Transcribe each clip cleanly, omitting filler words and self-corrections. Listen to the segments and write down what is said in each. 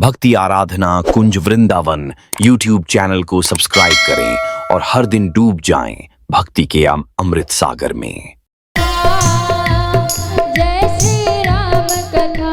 भक्ति आराधना कुंज Vrindavan YouTube channel को subscribe करें और हर दिन डूब जाएं भक्ति के अमृत सागर में। जय श्री राम कथा।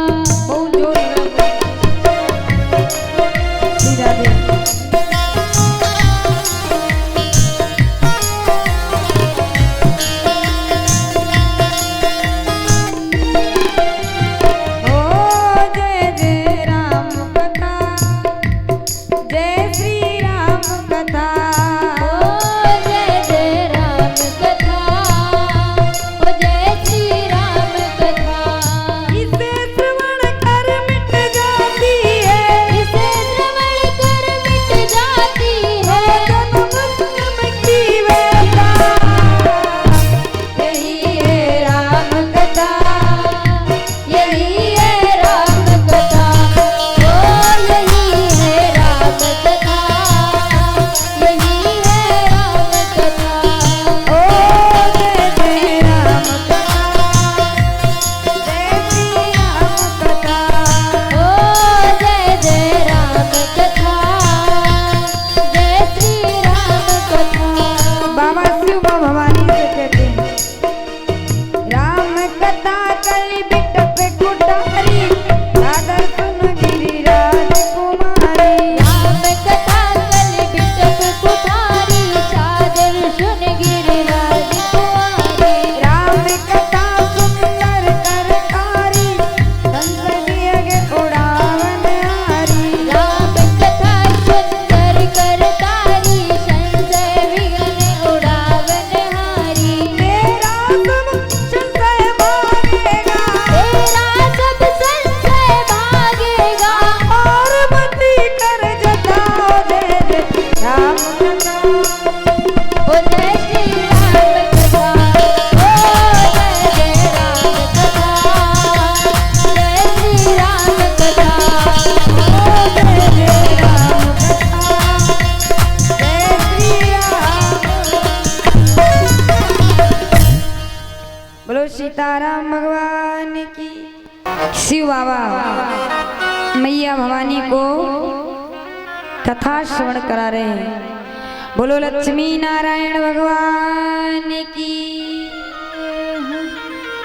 सीताराम भगवान की। शिव बाबा मैया भवानी को कथा श्रवण करा रहे हैं। बोलो लक्ष्मी नारायण भगवान की।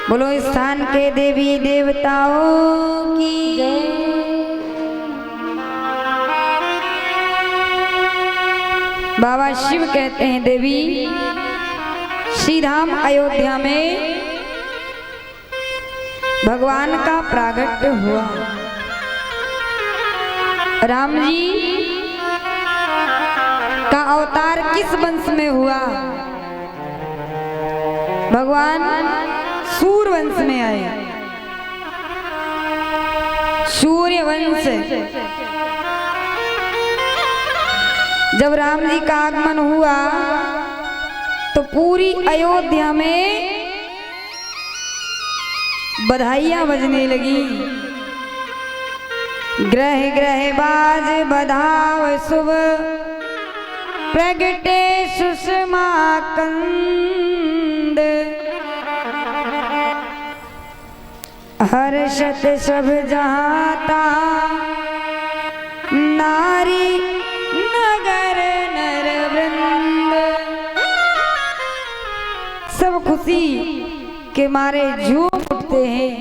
बोलो स्थान के देवी देवताओं की। बाबा शिव कहते हैं देवी श्री धाम अयोध्या में भगवान का प्रागट्य हुआ। राम जी का अवतार किस वंश में हुआ? भगवान सूर्य वंश में आए। सूर्य वंश। जब राम जी का आगमन हुआ तो पूरी अयोध्या में बधाइयां बजने लगी। ग्रह ग्रह बाज बधाव शुभ प्रगटे सुषमा कंद। हर्षत सब जहाता नारी नगर नर वृंद। सब खुशी के मारे झूम उठते हैं।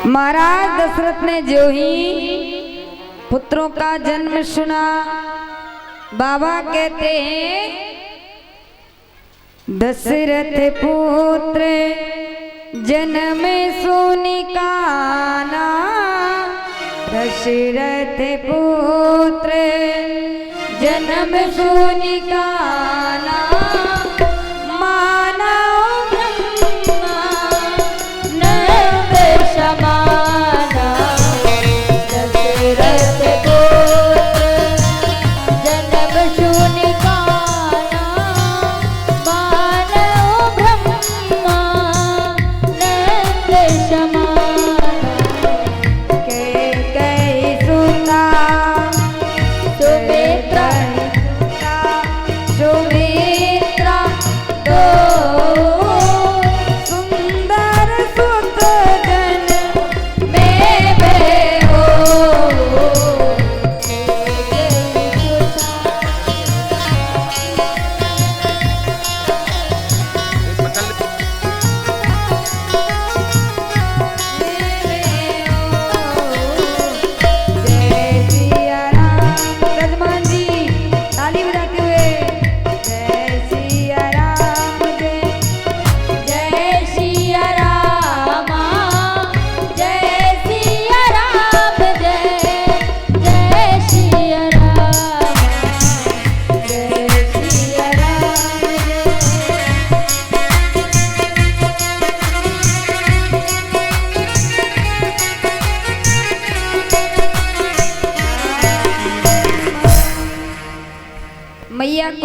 महाराज दशरथ ने जो ही पुत्रों का जन्म सुना, बाबा कहते हैं दशरथ पुत्र जन्म सोनिकाना। दशरथ पुत्र जन्म सोनिकाना। सुबह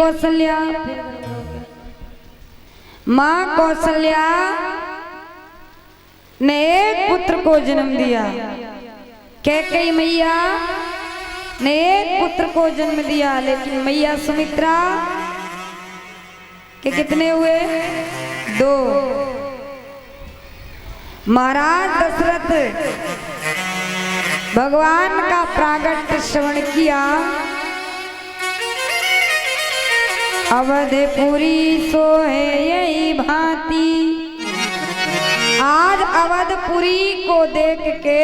कौशल्या, माँ कौशल्या ने एक पुत्र को जन्म दिया। कैकेयी मैया ने एक पुत्र को जन्म दिया, लेकिन मैया सुमित्रा के कितने हुए? 2। महाराज दशरथ भगवान का प्रागट्य श्रवण किया। अवधपुरी सोहे यही भांति, आज अवधपुरी को देख के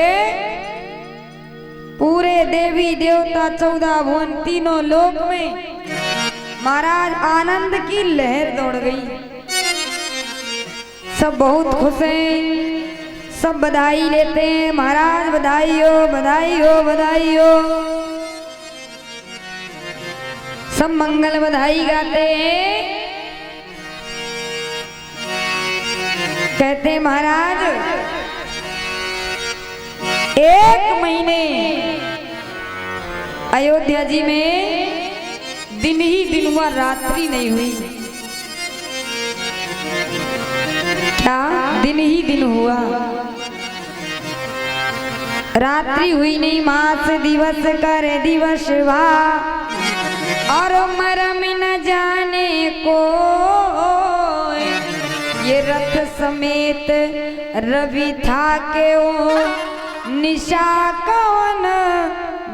पूरे देवी देवता 14 भुवन तीनों लोक में महाराज आनंद की लहर दौड़ गई। सब बहुत खुश हैं, सब बधाई लेते हैं। महाराज बधाई हो, बधाई हो, बधाई हो। सब मंगल बधाई गाते हैं। कहते हैं महाराज 1 महीने अयोध्या जी में दिन ही दिन हुआ, रात्रि नहीं हुई। क्या? दिन ही दिन हुआ, रात्रि हुई नहीं। मास दिवस कर दिवस भा, और मरम न जाने को ये रथ समेत रवि था के ओ निशा कौन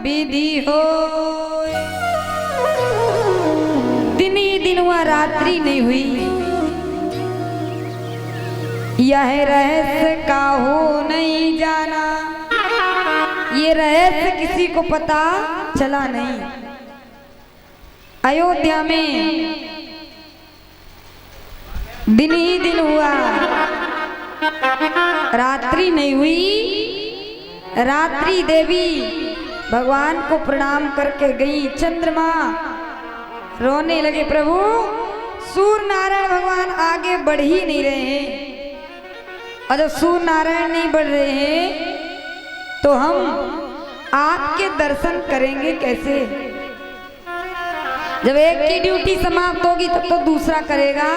विधि हो। दिन ही दिन हुआ, रात्रि नहीं हुई। यह रहस्य काहू नहीं जाना, ये रहस्य किसी को पता चला नहीं। अयोध्या में दिन ही दिन हुआ, रात्रि नहीं हुई। रात्रि देवी भगवान को प्रणाम करके गई। चंद्रमा रोने लगे, प्रभु सूर्य नारायण भगवान आगे बढ़ ही नहीं रहे हैं, और जब सूर्य नारायण नहीं बढ़ रहे हैं तो हम आपके दर्शन करेंगे कैसे? जब एक की ड्यूटी समाप्त होगी तब तो दूसरा करेगा।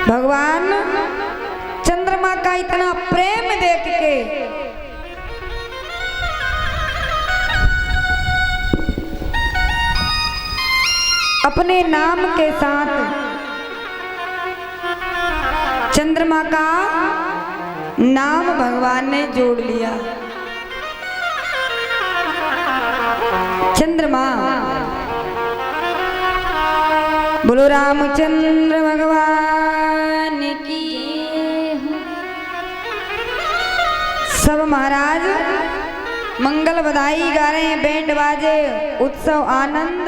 भगवान चंद्रमा का इतना प्रेम देख के अपने नाम के साथ चंद्रमा का नाम भगवान ने जोड़ लिया। चंद्रमा, बोलो रामचंद्र भगवान की। सब महाराज मंगल बधाई गा रहे हैं, बैंड बाजे, उत्सव आनंद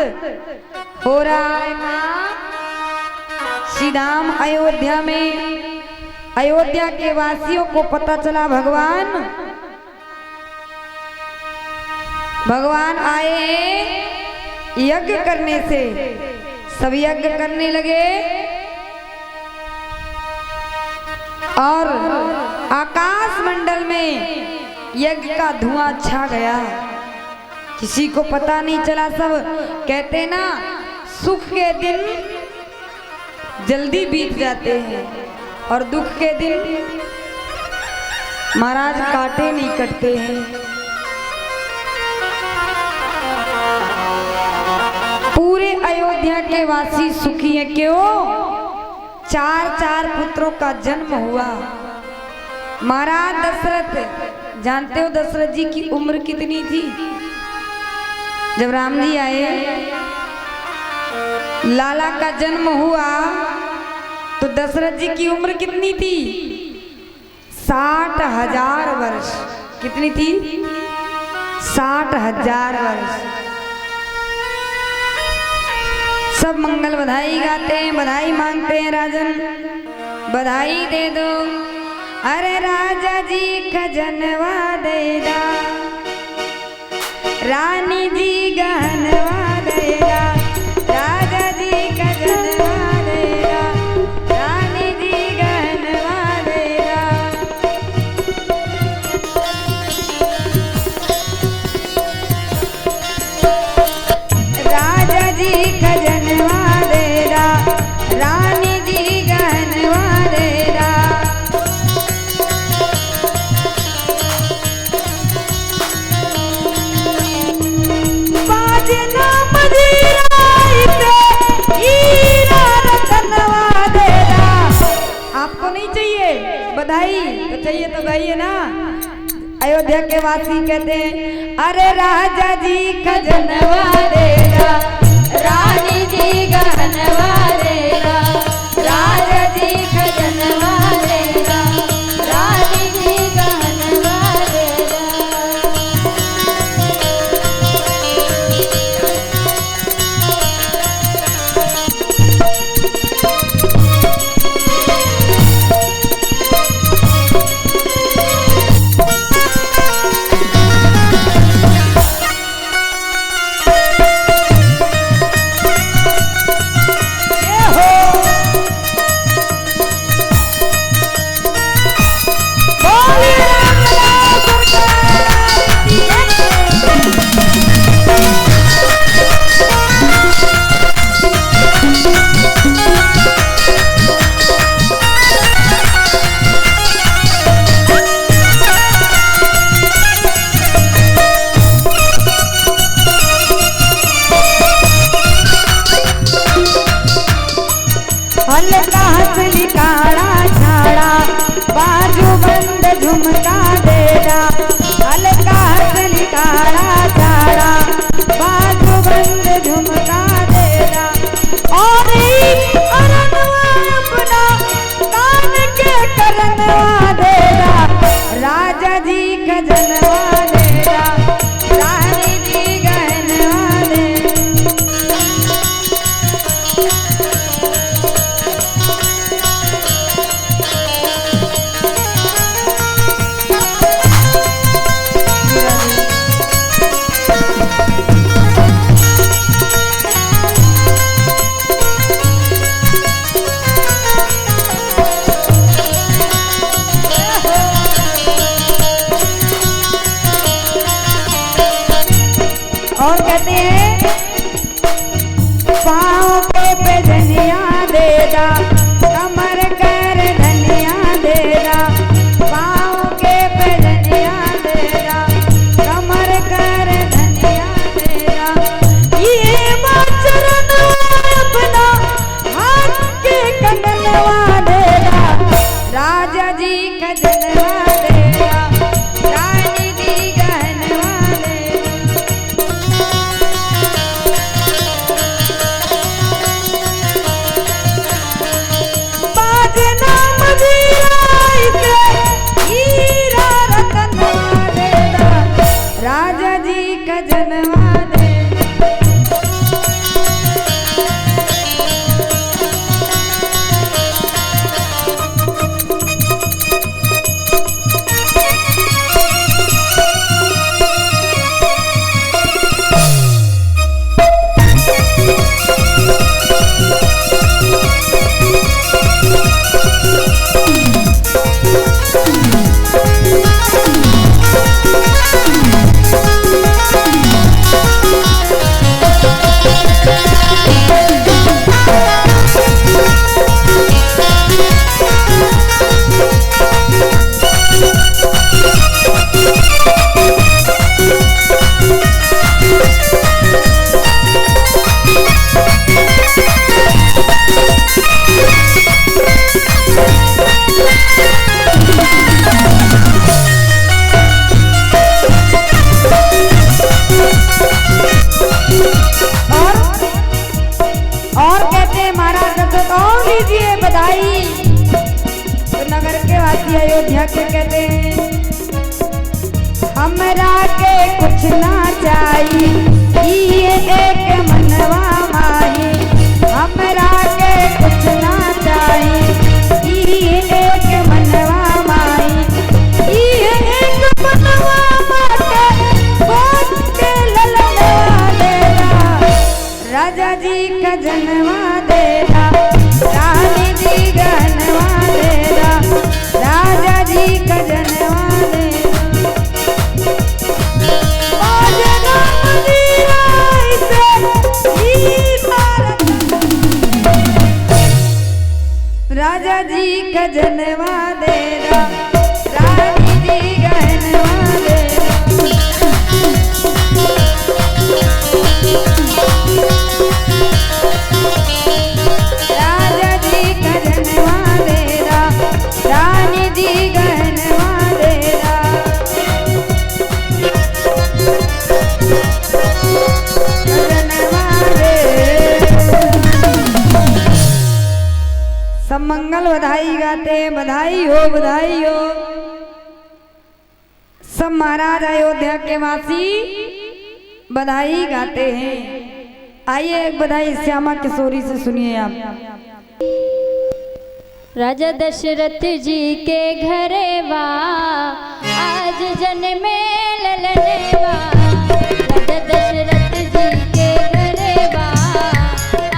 हो रहा है। श्री राम अयोध्या में, अयोध्या के वासियों को पता चला भगवान आए हैं यज्ञ करने से। सब यज्ञ करने लगे और आकाश मंडल में यज्ञ का धुआं छा गया। किसी को पता नहीं चला। सब कहते ना, सुख के दिन जल्दी बीत जाते हैं और दुख के दिन महाराज काटे नहीं कटते हैं। पूरे अयोध्या के वासी सुखी हैं। क्यों? 4 पुत्रों का जन्म हुआ। महाराज दशरथ, जानते हो दशरथ जी की उम्र कितनी थी? जब राम जी आए, लाला का जन्म हुआ तो दशरथ जी की उम्र कितनी थी? 60,000 वर्ष। कितनी थी? 60,000 वर्ष। सब मंगल बधाई गाते हैं, बधाई मांगते हैं। राजन बधाई दे दो, अरे राजा जी खजनवा देगा, रानी जी गहनवा देगा, राजा जी खजनवा देगा, रानी जी गहनवा देगा। बधाई तो चाहिए तो गाइए ना। अयोध्या के वासी कहते हैं अरे राजा जी खजनवा देगा, रानी जी गहनवा देगा, राजा जी खजनवा देगा, रानी जी गहनवा देगा। हल्का हंसली काड़ा छाड़ा बाजू बंद झुमका देगा, हल्का हंसली काड़ा छाड़ा बाजू बंद झुमका देगा। और अरनवा अपना कान के करनवा देगा, राजा जी खजनवा देगा, रानी जी गहनवा देगा। और कहते हैं पाँव पे धनिया देगा, कमर कर धनिया देगा, पाँव के पे धनिया देगा, कमर कर धनिया देगा। ये चरण अपना हाथ के कंगनवा देगा, राजा जी खजनवा देगा, रानी जी गहनवा देगा। बाजना मदिराई से हीरा रतनवा देगा, राजा जी खजनवा देगा। और कहते हैं महाराज दशरथ और लीजिए बधाई। तो नगर के वासी अयोध्या के कहते हैं हमरा के कुछ ना चाहिए ये एक मनवा माही, हमरा के कुछ ना चाहिए ये एक मनवा माही, ये एक मनवा माटे गोद के ललनवा देगा, राजा जी खजनवा देगा, रानी जी गहनवा देगा, राजा जी खजनवा देगा। बाजना मदिराई से हीरा रतन, राजा जी खजनवा गाते हैं बधाई हो बधाई हो। सब महाराज अयोध्या के वासी बधाई गाते हैं। आइए एक बधाई श्यामा किशोरी से सुनिए आप। राजा दशरथ जी के घरे वा आज जन्मे ललनेवा। राजा दशरथ जी के घरे वा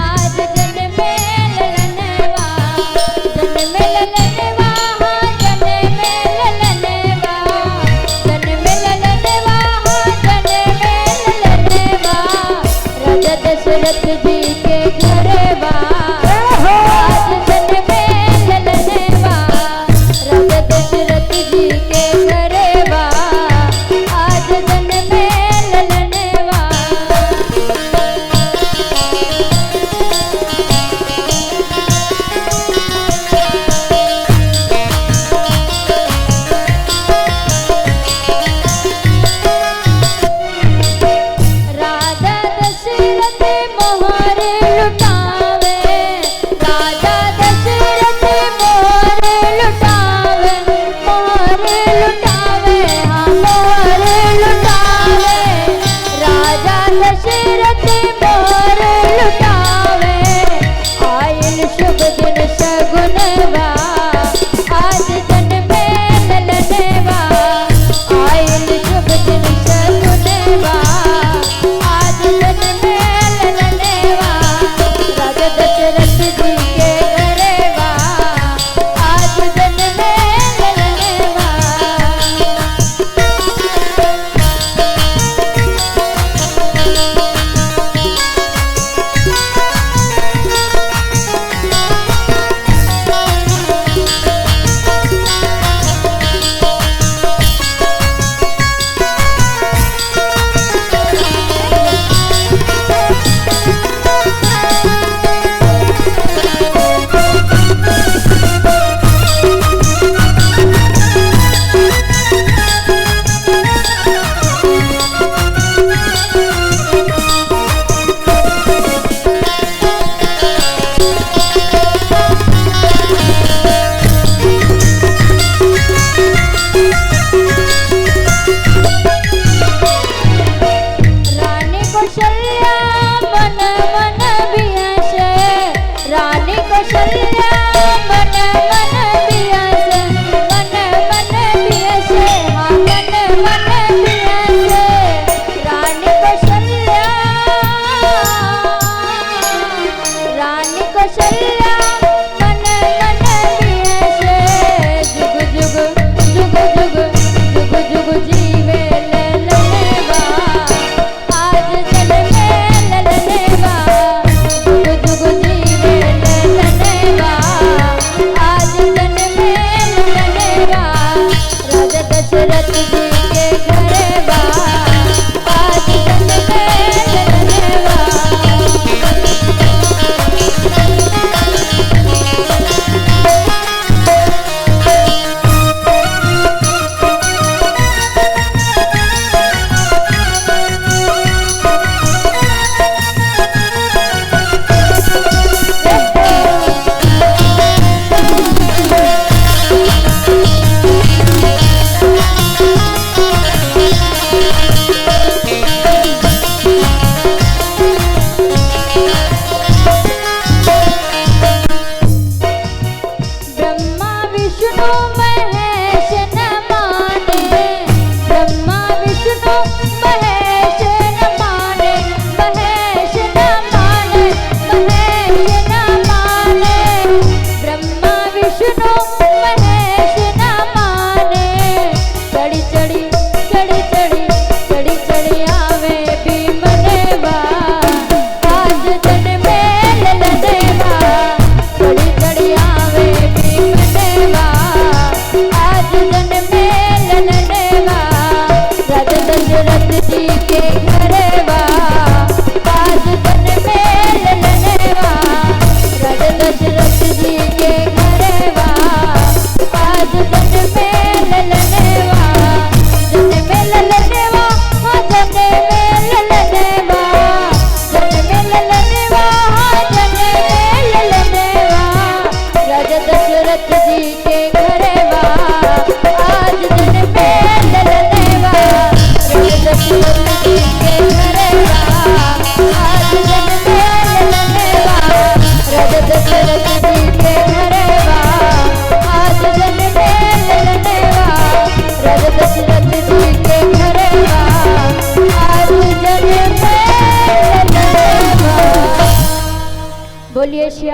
आज जन्मे ललनेवा। जन्मे ललनेवा हाँ जन्मे ललनेवा। जन्मे ललनेवा हाँ जन्मे ललनेवा। राजा दशरथ जी के घरे वा आज जन्मे ललनेवा। राजा दशरथ जी के घरे वा आज जन्मे ललनेवा। राजा दशरथ मोहर लुटावे। राजा दशरथ मोहर लुटावे। मोहर लुटावे।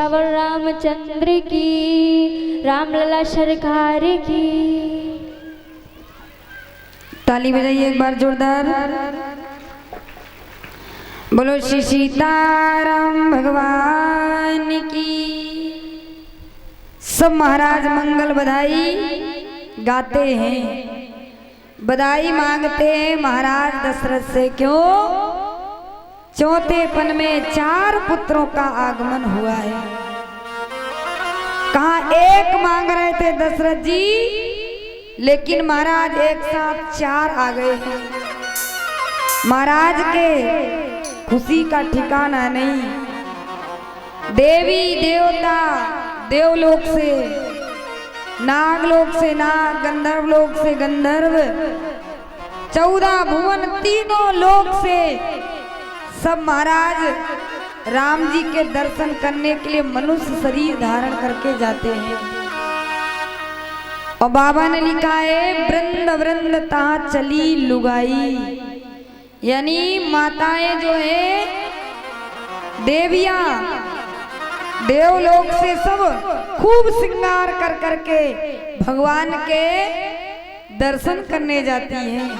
सियावर रामचंद्र की, रामलला सरकार की। ताली बजाइए एक बार जोरदार। बोलो श्री सीताराम भगवान की। सब महाराज मंगल बधाई गाते हैं, बधाई मांगते हैं महाराज दशरथ से। क्यों? चौथेपन में 4 पुत्रों का आगमन हुआ है। कहा एक मांग रहे थे दशरथ जी, लेकिन महाराज एक साथ 4 आ गए हैं। महाराज के खुशी का ठिकाना नहीं। देवी देवता देवलोक से, नागलोक से नाग, गंधर्व लोक से गंधर्व, 14 भुवन तीनों लोक से सब महाराज राम जी के दर्शन करने के लिए मनुष्य शरीर धारण करके जाते हैं। और बाबा ने लिखा है वृंद वृंद तहाँ चली लुगाई, यानी माताएं जो है देवियां देवलोक से सब खूब श्रृंगार कर करके भगवान के दर्शन करने जाती हैं।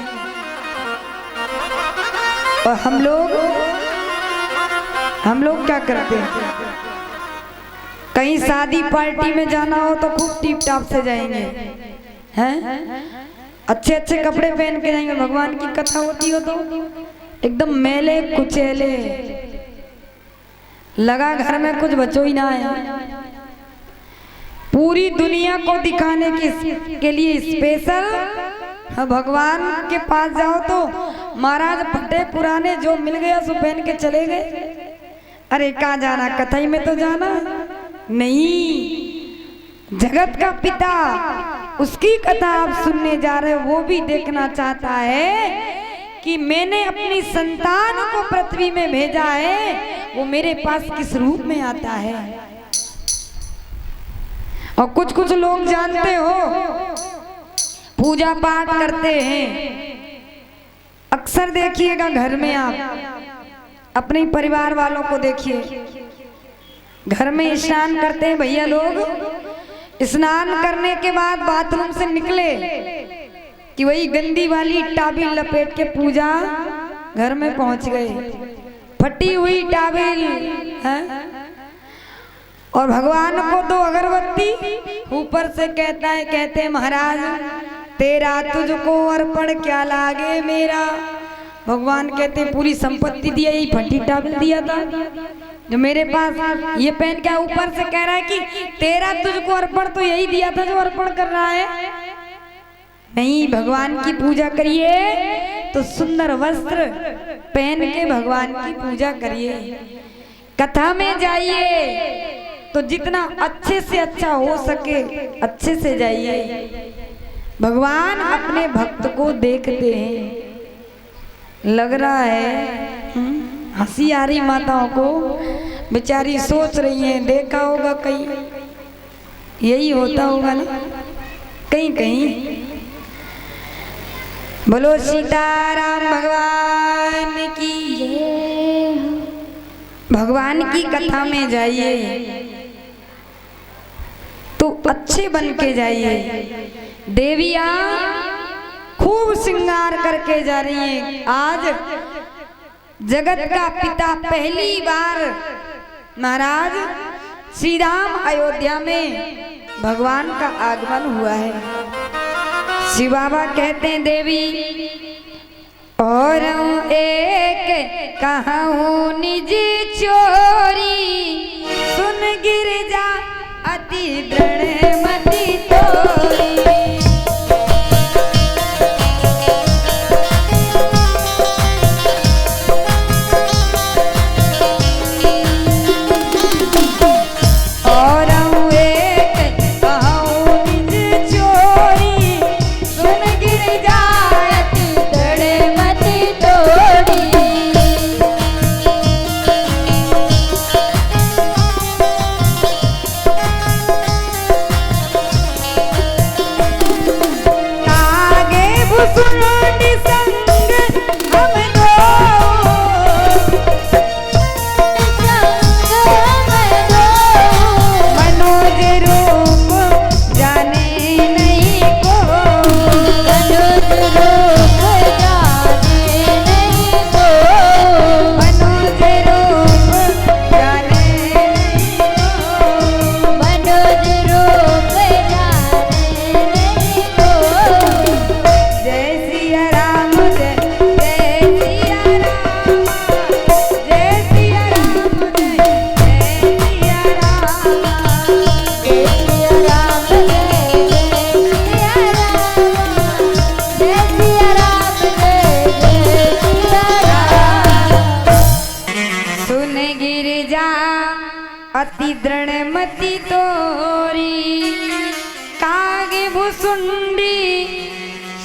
और हम लोग क्या करते हैं? कहीं शादी पार्टी में जाना हो तो खूब टिप टाप से जाएंगे, हैं? अच्छे अच्छे कपड़े पहन के जाएंगे। भगवान की कथा होती हो तो एकदम मेले कुचेले, लगा घर में कुछ बचो ही ना है। पूरी दुनिया को दिखाने के लिए स्पेशल भगवान के पास जाओ तो महाराज फटे पुराने जो मिल गया सो पहन के चले गए। अरे कहाँ जाना, कथाई में तो जाना नहीं। जगत का पिता, उसकी कथा आप सुनने जा रहे हो, वो भी देखना चाहता है कि मैंने अपनी संतान को पृथ्वी में भेजा है, वो मेरे पास किस रूप में आता है। और कुछ कुछ लोग जानते हो पूजा पाठ करते हैं। अक्सर देखिएगा घर में आप अपने परिवार वालों को देखिए, घर में स्नान करते हैं भैया लोग। स्नान करने के बाद बाथरूम से निकले कि वही गंदी वाली टाबिल लपेट के पूजा घर में पहुंच गए। फटी हुई टाबिल है और भगवान को 2 अगरबत्ती ऊपर से कहते हैं महाराज तेरा तुझको अर्पण क्या लागे मेरा। भगवान कहते पूरी संपत्ति दिया, यही फटी टाबिल दिया था जो मेरे पास ये पहन के ऊपर से कह रहा है कि तेरा तुझको अर्पण तो यही दिया था जो अर्पण कर रहा है। नहीं, भगवान की पूजा करिए तो सुंदर वस्त्र पहन के भगवान की पूजा करिए। कथा में जाइए तो जितना अच्छे से अच्छा हो सके अच्छे से जाइए। भगवान अपने भक्त को देखते हैं। लग रहा है हंसी आ रही माताओं को, बेचारी सोच रही हैं देखा होगा कहीं, यही होता होगा ना कहीं कहीं। बोलो सीताराम भगवान की। भगवान की कथा में जाइए तो अच्छे बन के जाइए। देवियां खूब श्रृंगार करके जा रही हैं। आज जगत का पिता पहली बार महाराज श्री राम अयोध्या में भगवान का आगमन हुआ है। शिव बाबा कहते हैं देवी और एक कहूँ निज चोरी, सुन गिरजा अति दृढ़ मति तोरी।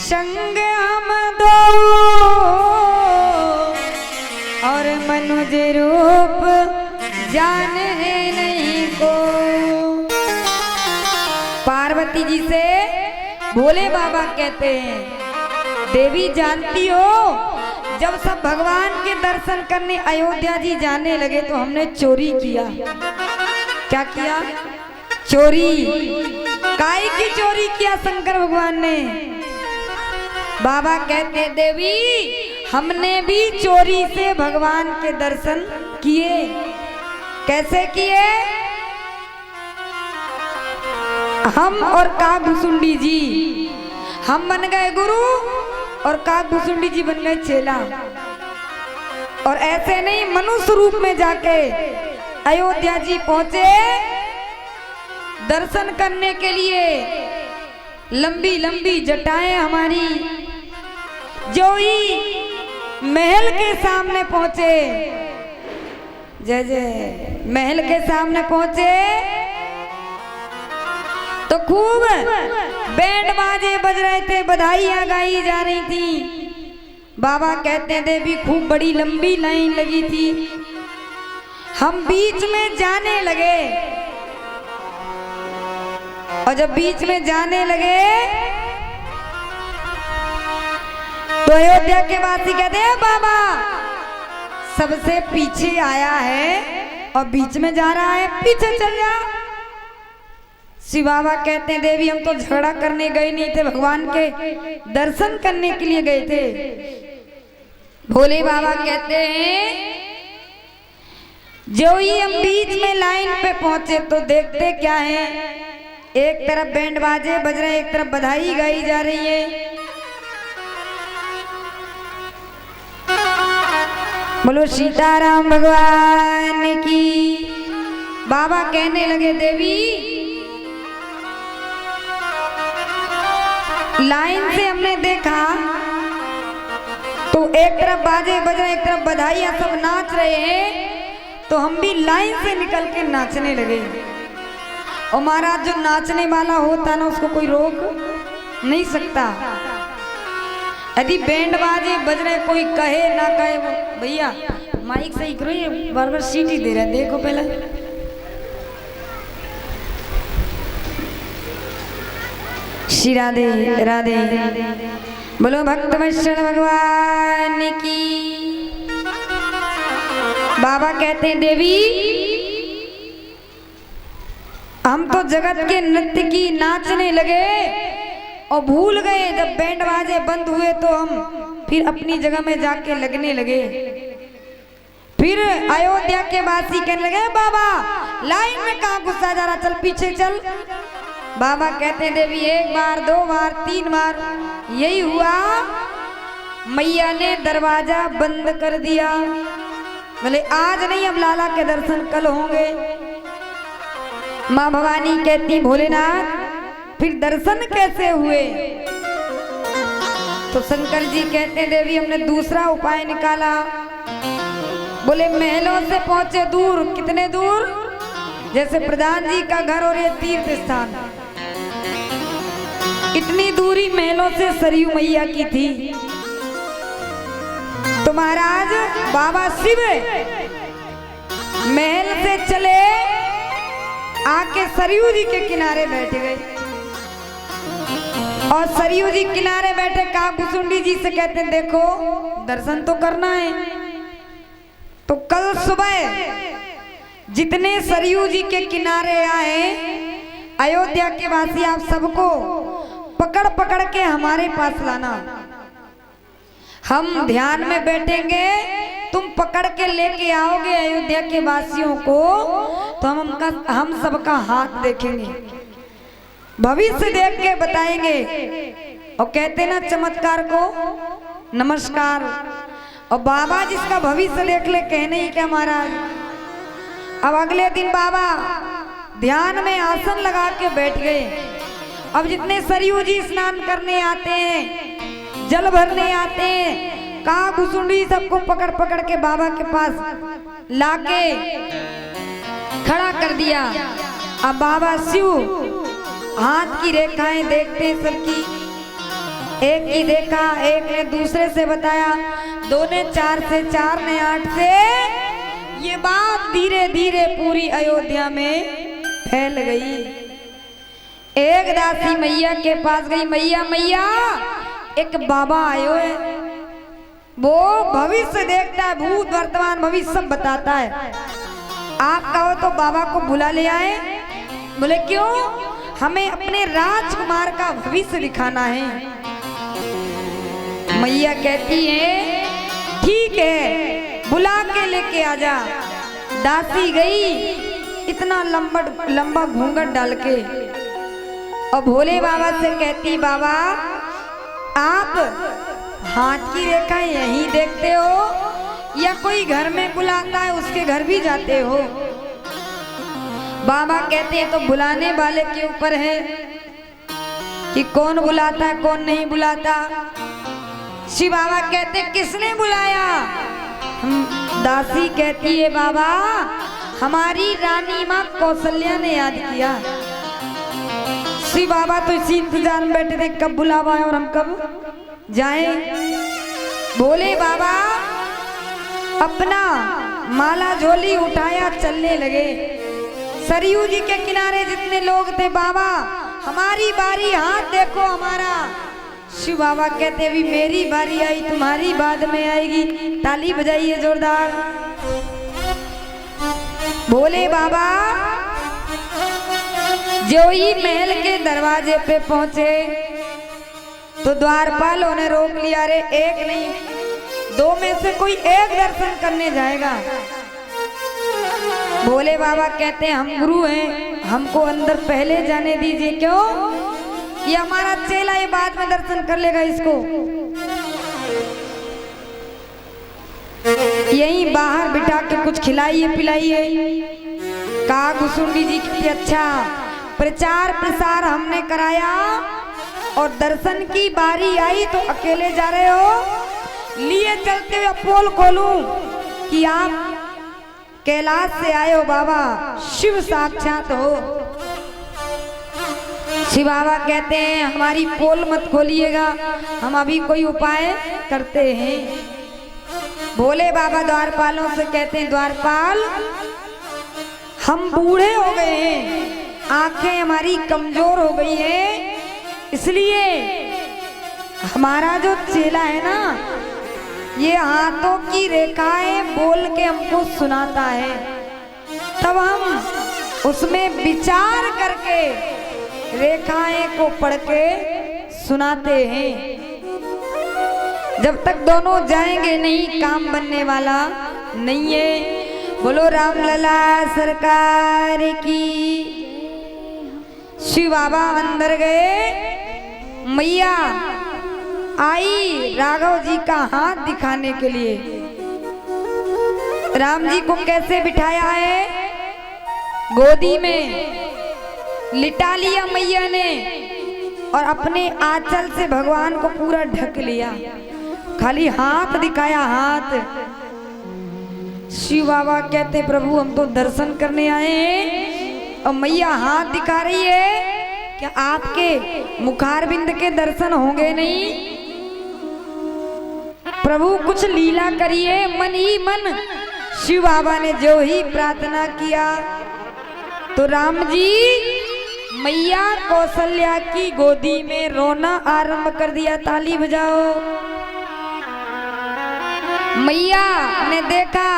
संग हम दो और मनुज रूप जाने नहीं को। पार्वती जी से भोले बाबा कहते हैं, देवी जानती हो जब सब भगवान के दर्शन करने अयोध्या जी जाने लगे तो हमने चोरी किया। क्या किया? चोरी। काय की चोरी किया शंकर भगवान ने? बाबा कहते देवी हमने भी चोरी से भगवान के दर्शन किए। कैसे किए? हम और कागभुसुंडी जी, हम बन गए गुरु और कागभुसुंडी जी बन गए चेला। और ऐसे नहीं, मनुष्य रूप में जाके अयोध्या जी पहुंचे दर्शन करने के लिए। लंबी लंबी जटाएं हमारी, जो ही महल के सामने पहुंचे, जय जय, महल के सामने पहुंचे तो खूब बैंड बाजे बज रहे थे, बधाइयां गाई जा रही थी। बाबा कहते देवी खूब बड़ी लंबी लाइन लगी थी। हम बीच में जाने लगे और जब बीच में जाने लगे तो अयोध्या के वासी कहते हैं बाबा सबसे पीछे आया है और बीच में जा रहा है, पीछे चल जा। शिव बाबा कहते हैं देवी हम तो झगड़ा करने गए नहीं थे, भगवान के दर्शन करने के लिए गए थे। भोले बाबा कहते हैं जो ही हम बीच में लाइन पे पहुंचे तो देखते क्या है, एक तरफ बैंड बाजे बज रहे, एक तरफ बधाई गाई जा रही है। बोलो सीताराम भगवान की। बाबा कहने लगे देवी लाइन से हमने देखा तो एक तरफ बाजे बज रहे, एक तरफ बधाइयां, सब नाच रहे हैं, तो हम भी लाइन से निकल के नाचने लगे। और महाराज जो नाचने वाला होता ना उसको कोई रोक नहीं सकता। यदि बैंड बाजे बज रहे, कोई कहे ना कहे, वो भैया माइक सही करो, ये बार बार सीटी दे रहे हैं, देखो पहले। श्री राधे राधे। बोलो भक्त वत्सल भगवान की। बाबा कहते हैं देवी हम तो जगत के नृत्य की नाचने लगे और भूल गए, जब बैंड बाजे बंद हुए तो हम फिर अपनी जगह में जाके लगने लगे। फिर अयोध्या के वासी कहने लगे बाबा लाइन में कहाँ गुस्सा जा रहा, चल पीछे चल। बाबा कहते हैं देवी एक बार, दो बार, तीन बार यही हुआ, मैया ने दरवाजा बंद कर दिया। बोले आज नहीं, अब लाला के दर्शन कल होंगे। माँ भवानी कहती भोलेनाथ फिर दर्शन कैसे हुए? तो शंकर जी कहते हैं देवी हमने दूसरा उपाय निकाला। बोले महलों से पहुंचे दूर, कितने दूर? जैसे प्रधान जी का घर और ये तीर्थ स्थान, इतनी दूरी महलों से सरयू मैया की थी। तो महाराज बाबा शिव महल से चले आके सरयू जी के किनारे बैठ गए और सरयू जी किनारे बैठे कागभुसुंडी जी से कहते हैं देखो दर्शन तो करना है। तो कल सुबह जितने सरयू जी के किनारे आए अयोध्या के वासी आप सबको पकड़ पकड़ के हमारे पास लाना। हम ध्यान में बैठेंगे, तुम पकड़ के लेके आओगे अयोध्या के वासियों को, तो हम सबका हाथ देखेंगे, भविष्य देख के बताएंगे। और कहते ना चमत्कार को नमस्कार। और बाबा जिसका भविष्य देख ले कहने ही क्या महाराज। अब अगले दिन बाबा ध्यान में आसन लगा के बैठ गए। अब जितने सरयू जी स्नान करने आते हैं, जल भरने आते हैं, कागभुसुंडी सबको पकड़ पकड़ के बाबा के पास लाके खड़ा कर दिया। अब बाबा शिव हाथ की रेखाएं देखते हैं सबकी, एक ही देखा, एक ने दूसरे से बताया, 2 ने 4 से, 4 ने 8 से। ये बात धीरे धीरे पूरी अयोध्या में फैल गई। एक दासी मैया के पास गई, मैया मैया एक बाबा आयो है, वो भविष्य देखता है, भूत वर्तमान भविष्य सब बताता है। आप कहो तो बाबा को बुला ले आए। बोले क्यों? हमें अपने राजकुमार का भविष्य दिखाना है। मैया कहती है ठीक है, बुला के लेके आ जा। दासी गई, इतना लंबा घूंघट डाल के, और भोले बाबा से कहती, बाबा आप हाथ की रेखा यहीं देखते हो या कोई घर में बुलाता है उसके घर भी जाते हो? बाबा कहते हैं तो बुलाने वाले के ऊपर है कि कौन बुलाता है कौन नहीं बुलाता। शिव बाबा कहते किसने बुलाया? दासी कहती है बाबा हमारी रानी माँ कौशल्या ने याद किया। शिव बाबा तो इसी इंतजार में बैठे थे कब बुलावा है और हम कब जाएं। बोले बाबा अपना माला झोली उठाया, चलने लगे। सरयू जी के किनारे जितने लोग थे, बाबा हमारी बारी, हाथ देखो हमारा। शिव बाबा कहते भी मेरी बारी आई, तुम्हारी बाद में आएगी। ताली बजाइए जोरदार। बोले बाबा जो ही महल के दरवाजे पे पहुंचे तो द्वारपालों ने रोक लिया। रे एक नहीं 2 में से कोई एक दर्शन करने जाएगा। भोले बाबा कहते हैं हम गुरु हैं, हमको अंदर पहले जाने दीजिए। क्यों? ये हमारा चेला, ये बाद में दर्शन कर लेगा। इसको यहीं बाहर बिठा के कुछ खिलाइए पिलाइए। कहा घुसुंडी जी कितनी अच्छा प्रचार प्रसार हमने कराया और दर्शन की बारी आई तो अकेले जा रहे हो। लिए चलते हुए पोल खोलूं कि आप कैलाश से आए हो, बाबा शिव साक्षात हो। शिव बाबा कहते हैं हमारी पोल मत खोलिएगा, हम अभी कोई उपाय करते हैं। भोले बाबा द्वारपालों से कहते हैं द्वारपाल हम बूढ़े हो गए हैं, आंखें हमारी कमजोर हो गई है, इसलिए हमारा जो चेला है ना ये हाथों की रेखाएं बोल के हमको सुनाता है, तब हम उसमें विचार करके रेखाएं को पढ़ के सुनाते हैं। जब तक दोनों जाएंगे नहीं काम बनने वाला नहीं है। बोलो रामलला सरकार की। शिव बाबा अंदर गए, मैया आई राघव जी का हाथ दिखाने के लिए। राम जी को कैसे बिठाया है? गोदी में लिटा लिया मैया ने और अपने आंचल से भगवान को पूरा ढक लिया, खाली हाथ दिखाया, हाथ। शिव बाबा कहते प्रभु हम तो दर्शन करने आए हैं और मैया हाथ दिखा रही है, क्या आपके मुखारबिंद के दर्शन होंगे नहीं? प्रभु कुछ लीला करिए। मन ही मन शिव बाबा ने जो ही प्रार्थना किया तो राम जी मैया कौशल्या की गोदी में रोना आरंभ कर दिया। ताली बजाओ। मैया ने देखा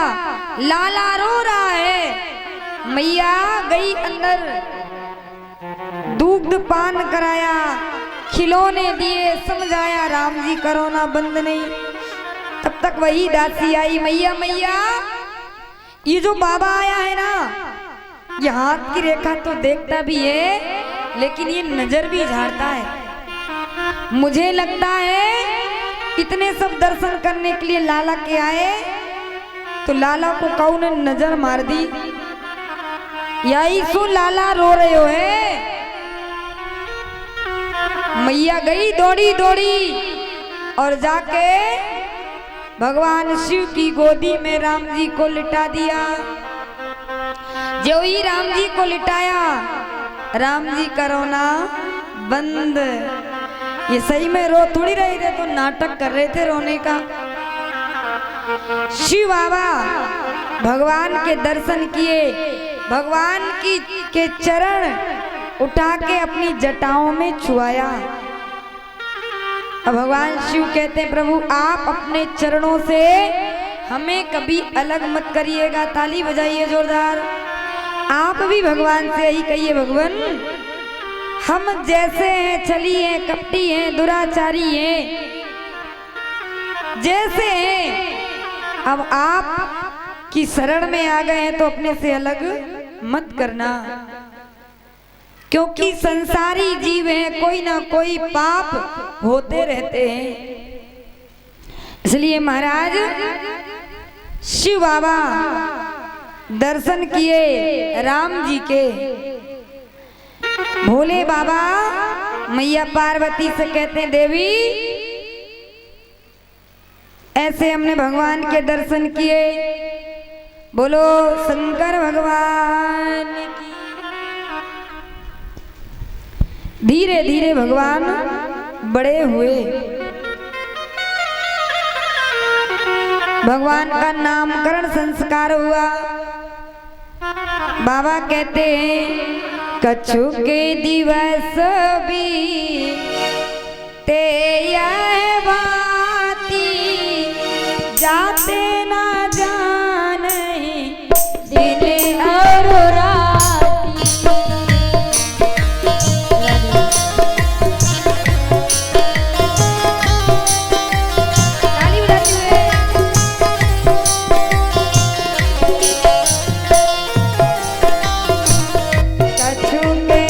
लाला रो रहा है। मैया गई अंदर, दूध पान कराया, खिलौने दिए, समझाया राम जी का रोना बंद नहीं। तब तक वही दासी आई, मैया मैया ये जो बाबा आया है ना ये हाथ की रेखा तो देखता भी है लेकिन ये नजर भी झाड़ता है। मुझे लगता है इतने सब दर्शन करने के लिए लाला के आए तो लाला को कऊ ने नजर मार दी। यही सो लाला रो रहे हो है। मैया गई दौड़ी दौड़ी और जाके भगवान शिव की गोदी में राम जी को लिटा दिया। जो ही राम जी को लिटाया राम जी का रोना बंद। ये सही में रो थोड़ी रहे थे, तो नाटक कर रहे थे रोने का। शिव बाबा भगवान के दर्शन किए, भगवान के चरण उठा के अपनी जटाओं में छुआया। अब भगवान शिव कहते हैं, प्रभु आप अपने चरणों से हमें कभी अलग मत करिएगा। ताली बजाइए जोरदार। आप भी भगवान से यही कहिए, भगवान हम जैसे हैं, छली हैं, कपटी हैं, दुराचारी हैं, जैसे हैं, अब आप की शरण में आ गए हैं तो अपने से अलग मत करना, क्योंकि संसारी जीव हैं, कोई ना कोई पाप होते रहते हैं। इसलिए महाराज शिव बाबा दर्शन किए राम जी के। भोले बाबा मैया पार्वती से कहते हैं, देवी ऐसे हमने भगवान के दर्शन किए, बोलो शंकर भगवान की। धीरे धीरे भगवान बड़े हुए, भगवान का नामकरण संस्कार हुआ। बाबा कहते हैं, कछु के दिवस भी ते यह बाती, जाते ना जाने दिन और राती। ताली बजाते हुए कछु के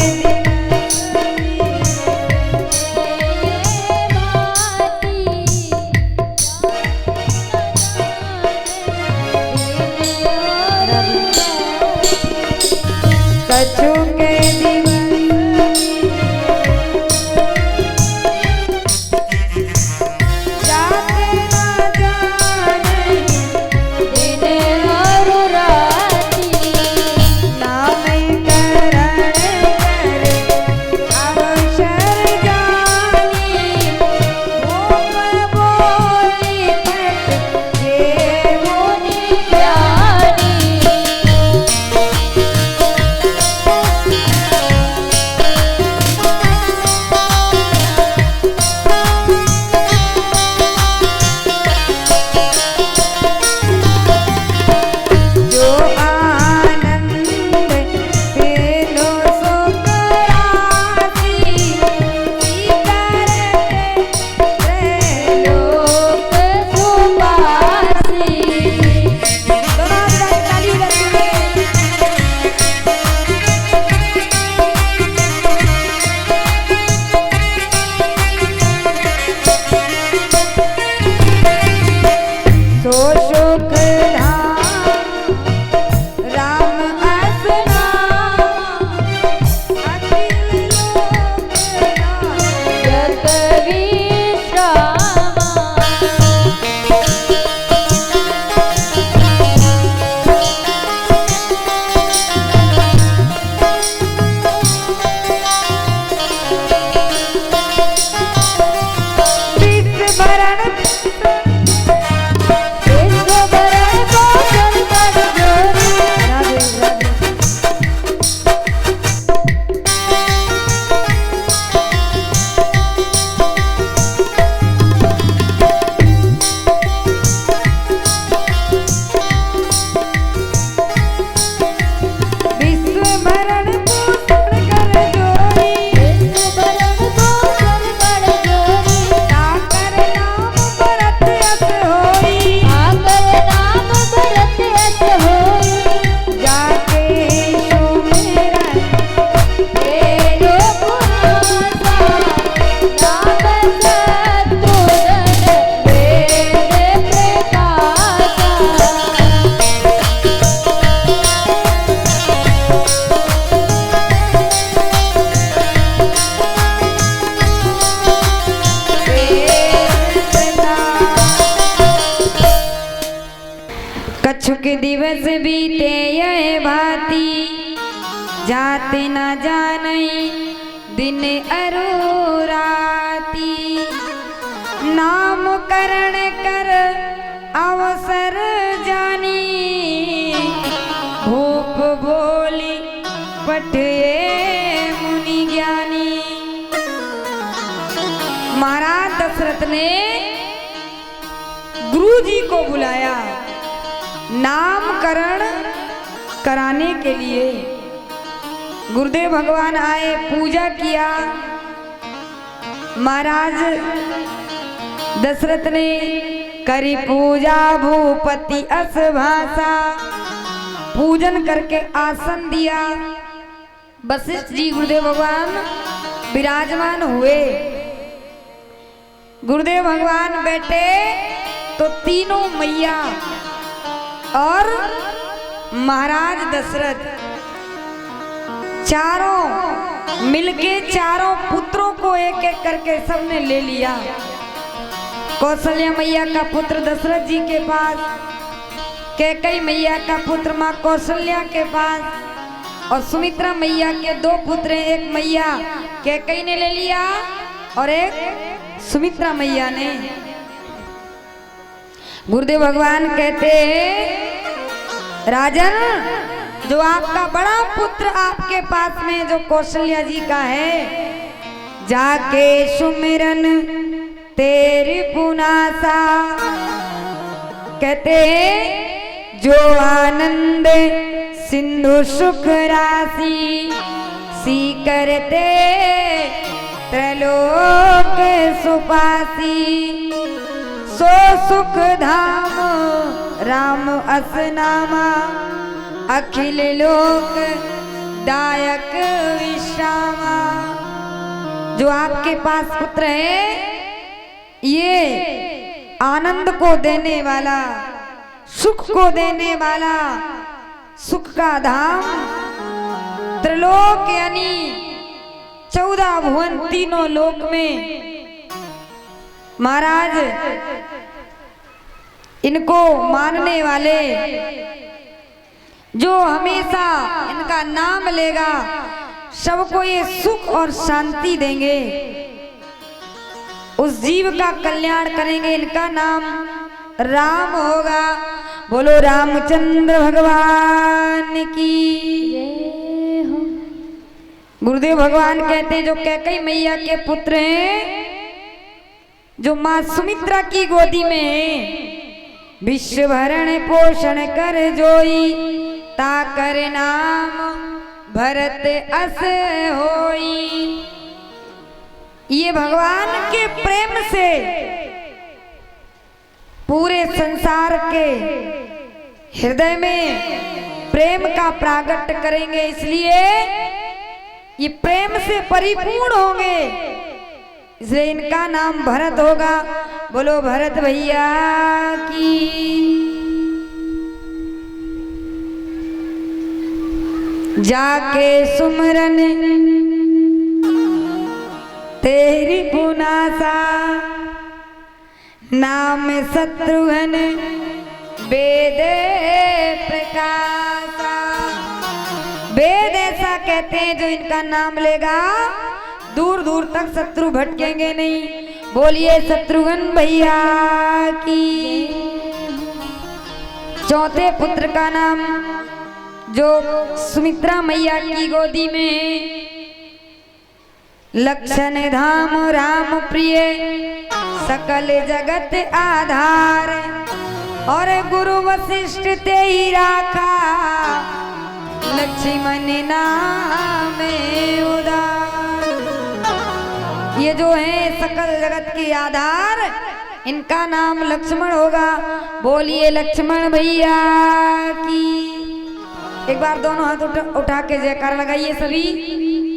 जाते ना जाने दिन और राती, नाम करण करे अवसर जानी, ओम बोली पट ये मुनि ज्ञानी। कछुक दिवस बीते यह भांति, जाते न जाने दिन अरु राती। नामकरण कर अवसर जानी, भूप बोली पठे मुनि ज्ञानी। महाराज दशरथ ने गुरु जी को बुलाया नामकरण कराने के लिए। गुरुदेव भगवान आए, पूजा किया। महाराज दशरथ ने करी पूजा भूपति अस भाषा, पूजन करके आसन दिया। वशिष्ठ जी गुरुदेव भगवान विराजमान हुए। गुरुदेव भगवान बैठे तो तीनों मैया और महाराज दशरथ चारों मिलके चारों पुत्रों को एक एक करके सबने ले लिया। कौशल्या मैया का पुत्र दशरथ जी के पास, कैकेयी मैया का पुत्र माँ कौशल्या के पास, और सुमित्रा मैया के दो पुत्र हैं। एक मैया कैकेयी ने ले लिया और एक सुमित्रा मैया ने। गुरुदेव भगवान कहते हैं, राजन, जो आपका बड़ा पुत्र आपके पास में जो कौशल्या जी का है, जाके सुमिरन तेरी पुनासा। कहते हैं, जो आनंद सिंधु सुख राशि, सी करते त्रैलोक सुपासी। सो सुख धाम राम असनामा, अखिल लोक दायक विश्रामा। जो आपके पास पुत्र है, ये आनंद को देने वाला, सुख को देने वाला, सुख का धाम, त्रिलोक यानी 14 भुवन तीनों लोक में। महाराज इनको मानने वाले, जो हमेशा इनका नाम लेगा, सबको ये सुख और शांति देंगे, उस जीव का कल्याण करेंगे। इनका नाम राम होगा। बोलो रामचंद्र भगवान की जय हो। गुरुदेव भगवान कहते हैं, जो कैकेयी मैया के पुत्र हैं, जो माँ सुमित्रा की गोदी में है, विश्व भरण पोषण कर जोई, ताकर नाम भरत अस होई। ये भगवान के प्रेम से पूरे संसार के हृदय में प्रेम का प्रागट्य करेंगे, इसलिए ये प्रेम से परिपूर्ण होंगे, इसलिए इनका नाम भरत होगा। बोलो भरत भैया की। जाके सुमरन तेरी पुनासा, नाम शत्रुघ्न वेद प्रकाशा। वेद ऐसा कहते हैं, जो इनका नाम लेगा दूर दूर तक शत्रु भटकेंगे नहीं। बोलिए शत्रुघ्न भैया की। चौथे पुत्र का नाम, जो सुमित्रा मैया की गोदी में, लक्षण धाम राम प्रिय, सकल जगत आधार, और गुरु वशिष्ठ ते ही राखा, लक्ष्मण नाम उदार। ये जो है सकल जगत के आधार, इनका नाम लक्ष्मण होगा। बोलिए लक्ष्मण भैया की। एक बार दोनों हाथ उठा के जयकार लगाइए सभी।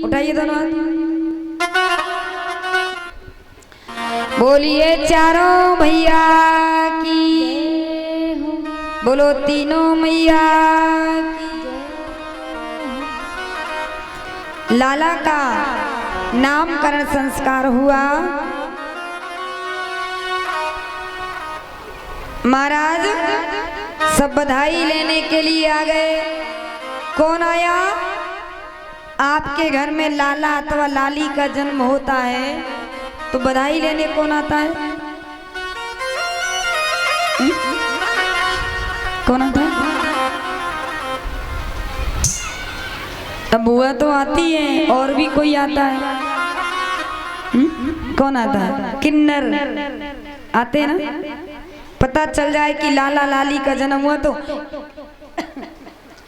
उठाइए दोनों हाथ। बोलिए चारों भैया की। बोलो तीनों मैया की। लाला का नामकरण संस्कार हुआ। महाराज सब बधाई लेने के लिए आ गए। कौन आया? आपके घर में लाला अथवा लाली का जन्म होता है तो बधाई लेने कौन आता है? कौन आता है? अब बुआ तो आती है, और भी कोई आता है? कौन आता है? किन्नर आते हैं ना। पता चल जाए कि लाला लाली का जन्म हुआ तो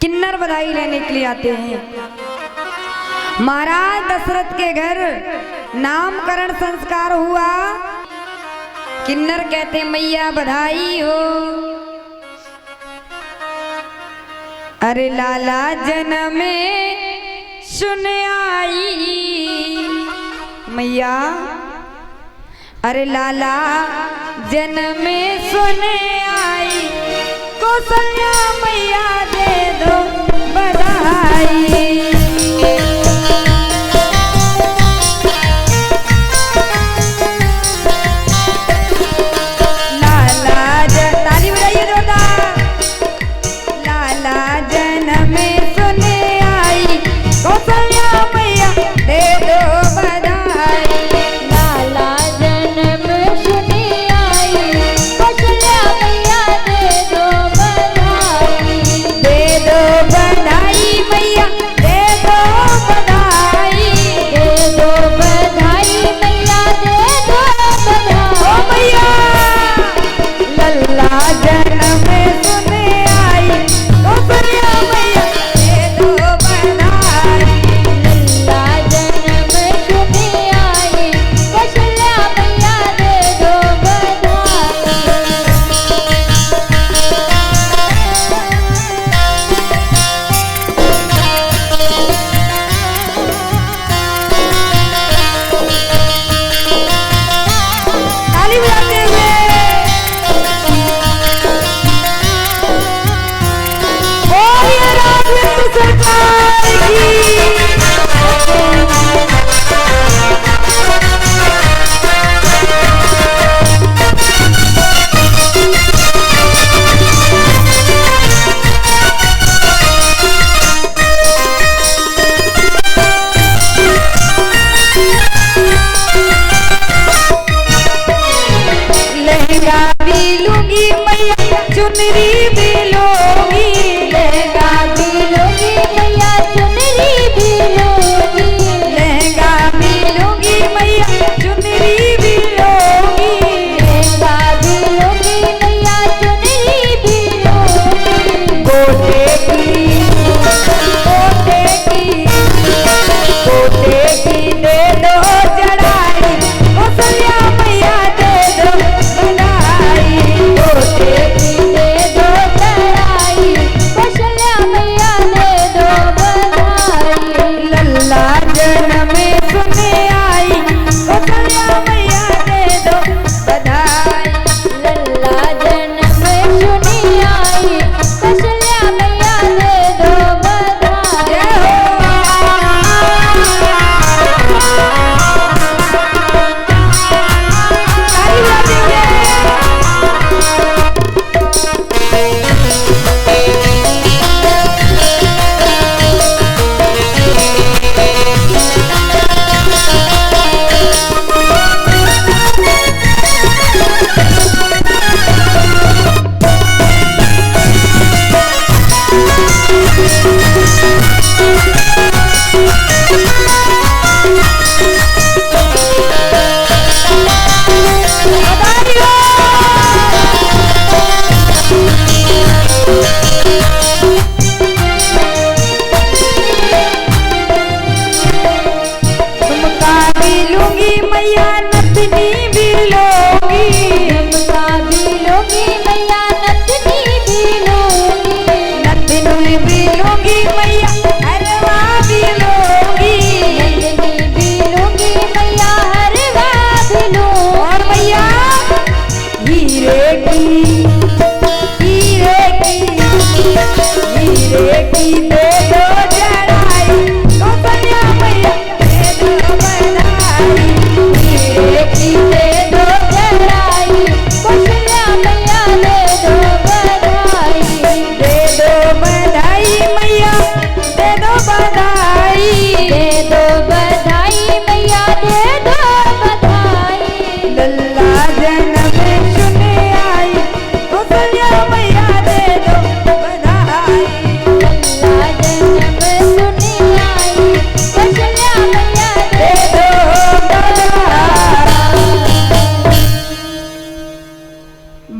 किन्नर बधाई लेने के लिए आते हैं। महाराज दशरथ के घर नामकरण संस्कार हुआ। किन्नर कहते मैया बधाई हो। अरे लाला जन्मे सुन आई मैया, अरे लाला जन्मे सुन आई, कौशल्या मैया दे दो बधाई।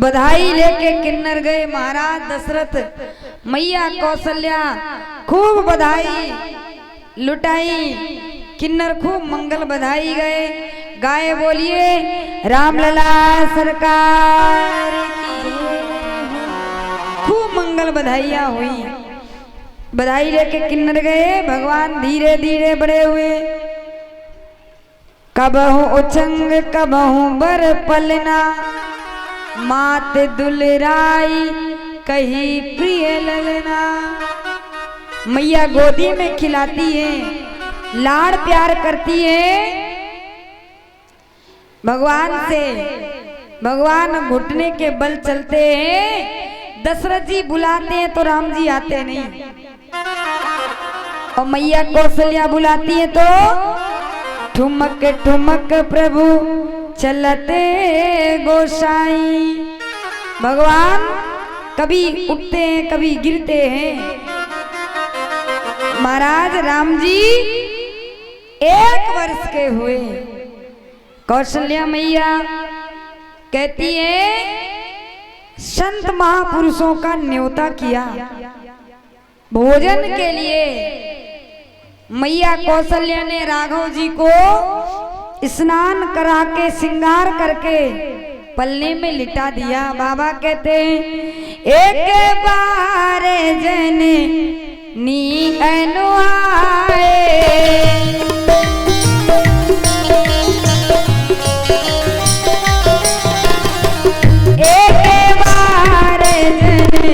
बधाई लेके किन्नर गए महाराज दशरथ, मैया कौशल्या खूब बधाई लुटाई, किन्नर खूब मंगल बधाई गए, गाए बोलिए रामलला सरकार की। खूब मंगल बधाइयाँ हुई। बधाई लेके किन्नर गए, भगवान धीरे धीरे बड़े हुए। कबहू उछंग कबहू बर पलना, मात दुलराई कही प्रिय लगना। मैया गोदी में खिलाती है, लाड़ प्यार करती है भगवान से। भगवान घुटने के बल चलते हैं, दशरथ जी बुलाते हैं तो राम जी आते नहीं, और मैया कौशल्या बुलाती है तो ठुमक ठुमक प्रभु चलते गोसाई। भगवान कभी उठते हैं कभी गिरते हैं। महाराज राम जी 1 वर्ष के हुए, कौशल्या मैया कहती है संत महापुरुषों का न्योता किया भोजन के लिए। मैया कौशल्या ने राघव जी को स्नान करा के श्रृंगार करके पल्ले में लिटा दिया। बाबा कहते हैं एक बार जने नी अनुआए, एक बार जने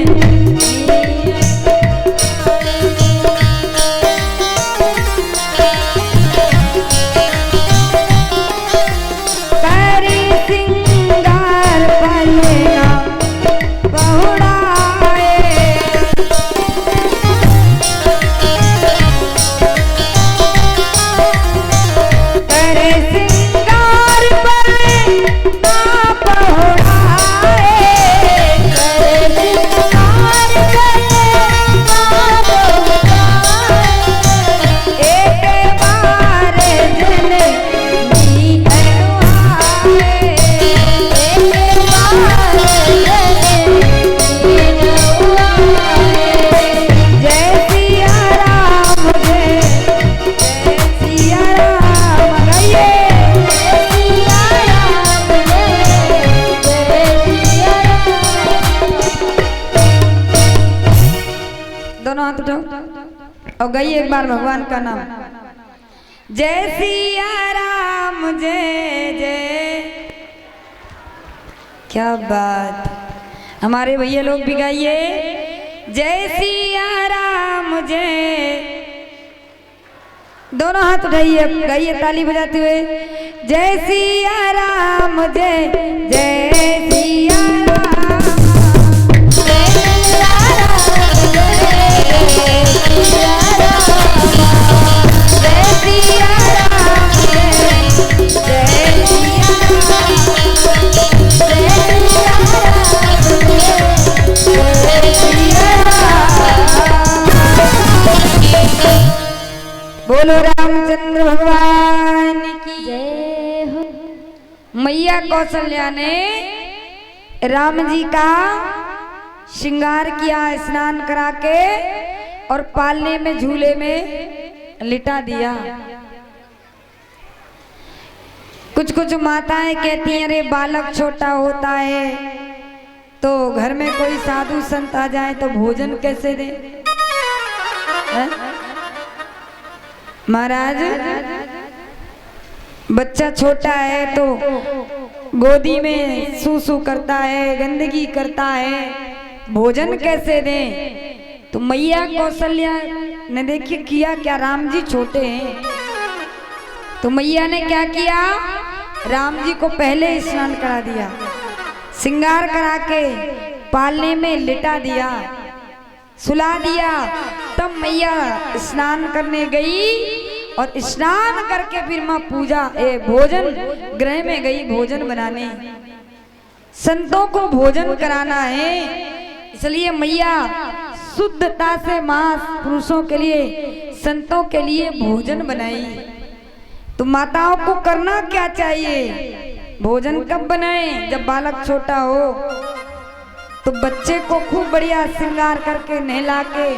और गई एक बार भगवान का नाम। जय सिया राम जय जय। क्या बात, हमारे भैया लोग भी गाइए जय सिया राम जय। दोनों हाथ उठाइए, गाइए ताली बजाते हुए जय सिया राम जय जय सिया राम जय सिया राम जय सिया राम जय सिया राम जय जय सिया राम। बोलो रामचंद्र भगवान की जय हो। मैया कौशल्या ने राम जी का श्रृंगार किया, स्नान करा के और पालने में झूले में लिटा दिया। कुछ कुछ माताएं कहती हैं अरे बालक छोटा होता है तो घर में कोई साधु संत आ जाए तो भोजन कैसे दे। महाराज बच्चा छोटा है तो गोदी में सूसू करता है, गंदगी करता है, भोजन कैसे दें। तो मैया कौशल्या ने देखिए किया क्या, राम जी छोटे हैं तो मैया ने क्या किया, राम जी को पहले स्नान करा दिया, श्रृंगार करा के पालने में लिटा दिया, सुला दिया। तब मैया स्नान करने गई और स्नान करके फिर माँ पूजा भोजन गृह में गई भोजन बनाने। संतों को भोजन कराना है, इसलिए मैया शुद्धता से महापुरुषों के लिए, संतों के लिए भोजन बनाई। तो माताओं को करना क्या चाहिए, भोजन कब बनाएं, जब बालक छोटा हो। तो बच्चे को खूब बढ़िया श्रृंगार करके नहला के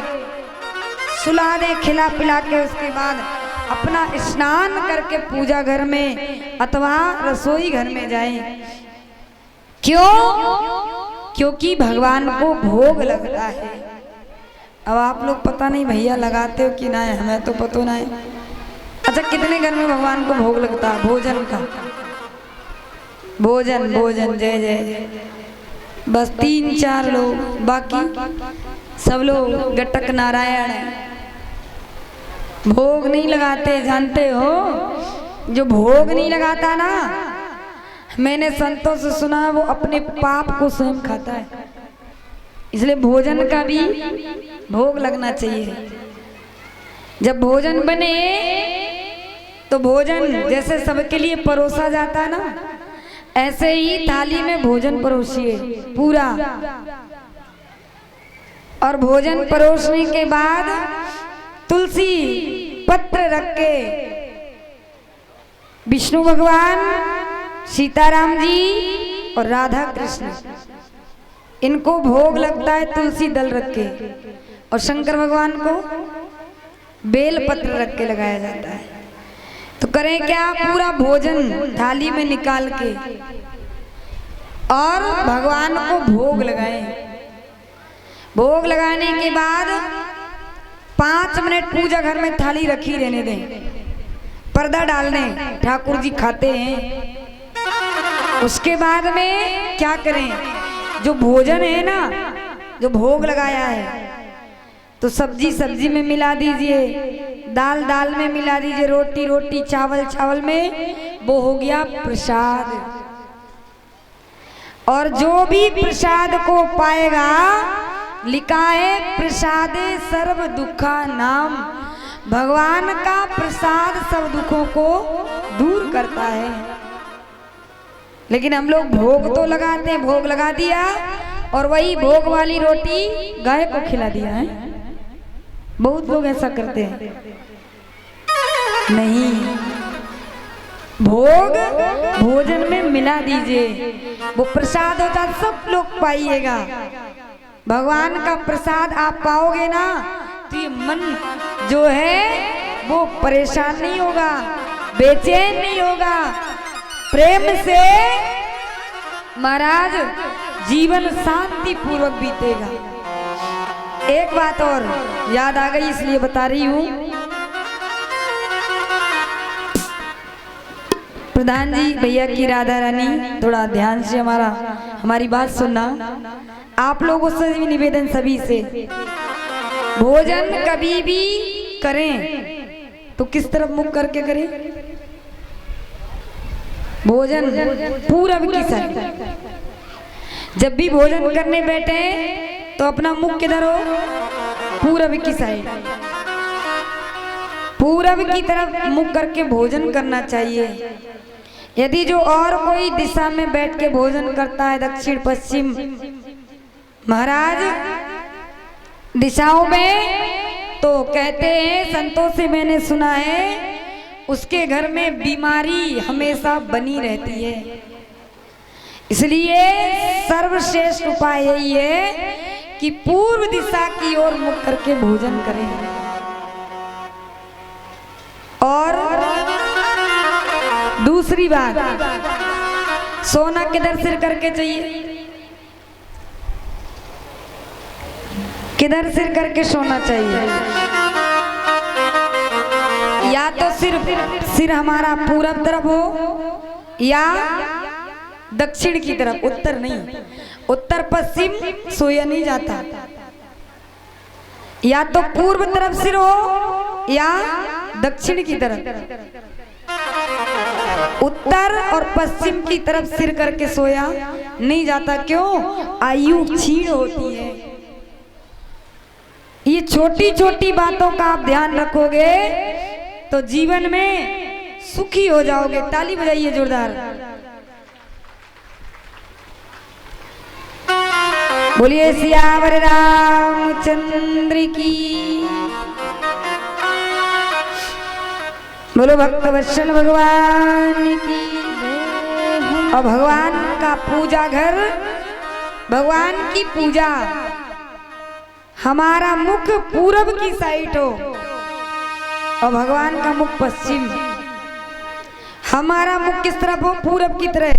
सुला दे, खिला पिला के उसके बाद अपना स्नान करके पूजा घर में अथवा रसोई घर में जाए। क्यों? क्योंकि भगवान को भोग लगता है। अब आप लोग पता नहीं भैया लगाते हो कि ना, हमें तो पता नहीं। अच्छा, कितने घर में भगवान को भोग लगता है भोजन का? भोजन भोजन जय जय, बस 3-4 लोग, बाकी सब लोग गटक नारायण है। भोग नहीं लगाते। जानते हो, जो भोग नहीं लगाता ना, मैंने संतों से सुना वो अपने पाप को स्वयं खाता है। इसलिए भोजन का भी भोग लगना चाहिए। जब भोजन बने तो भोजन जैसे सबके लिए परोसा जाता है ना, ऐसे ही थाली में भोजन परोसिए पूरा। और भोजन परोसने के बाद तुलसी पत्र रख के विष्णु भगवान, सीताराम जी और राधा कृष्ण, इनको भोग लगता है तुलसी दल रख के। और शंकर भगवान को बेल पत्र रख के लगाया जाता है। तो करें क्या, पूरा भोजन थाली में निकाल के और भगवान को भोग लगाएं। भोग लगाने के बाद 5 मिनट पूजा घर में थाली रखी रहने दें, पर्दा डाल दें, ठाकुर जी खाते हैं। उसके बाद में क्या करें, जो भोजन है ना, जो भोग लगाया है, तो सब्जी सब्जी में मिला दीजिए, दाल दाल में मिला दीजिए, रोटी रोटी, चावल चावल में, वो हो गया प्रसाद। और जो भी प्रसाद को पाएगा, लिखा है प्रसादे सर्व दुखा नाम, भगवान का प्रसाद सब दुखों को दूर करता है। लेकिन हम लोग भोग तो लगाते हैं, भोग लगा दिया और वही भोग वाली रोटी गाय को खिला दिया है। बहुत लोग ऐसा करते हैं। नहीं, भोग भोजन में मिला दीजिए, वो प्रसाद होता सब लोग पाइएगा। भगवान का प्रसाद आप पाओगे ना, तो ये मन जो है वो परेशान नहीं होगा, बेचैन नहीं होगा, प्रेम से महाराज जीवन शांति पूर्वक बीतेगा। एक बात और याद आ गई, इसलिए बता रही हूँ। प्रधान जी, भैया की राधा रानी, थोड़ा ध्यान से हमारी बात सुनना। आप लोगों से भी निवेदन, सभी से, भोजन कभी भी करें तो किस तरफ मुख करके करें? भोजन पूरब की साइड। जब भी भोजन करने बैठे तो अपना मुख किधर हो? पूरब की साइड, पूरब की तरफ मुख करके भोजन करना चाहिए। यदि जो और कोई दिशा में बैठ के भोजन करता है, दक्षिण पश्चिम महाराज दिशाओं में, तो कहते हैं, संतों से मैंने सुना है, उसके घर में बीमारी हमेशा बनी रहती है। इसलिए सर्वश्रेष्ठ उपाय यही है कि पूर्व दिशा की ओर मुख करके भोजन करें। और दूसरी बात, सोना किधर सिर करके चाहिए? किधर सिर करके सोना चाहिए? या तो सिर हमारा पूरब तरफ हो या दक्षिण की तरफ, उत्तर नहीं। उत्तर पश्चिम सोया नहीं जाता। या तो पूर्व तरफ सिर हो या दक्षिण की तरफ। उत्तर और पश्चिम की तरफ सिर करके सोया नहीं जाता। क्यों? आयु क्षीण होती है। ये छोटी छोटी बातों का आप ध्यान रखोगे तो जीवन में सुखी हो जाओगे। ताली बजाइए जोरदार। बोलिए सियावर रामचंद्र की। बोलो भक्त वत्सल भगवान की। और भगवान का पूजा घर भगवान की पूजा, हमारा मुख पूरब की साइड हो और भगवान का मुख पश्चिम। हमारा मुख किस तरफ हो? पूरब की तरह।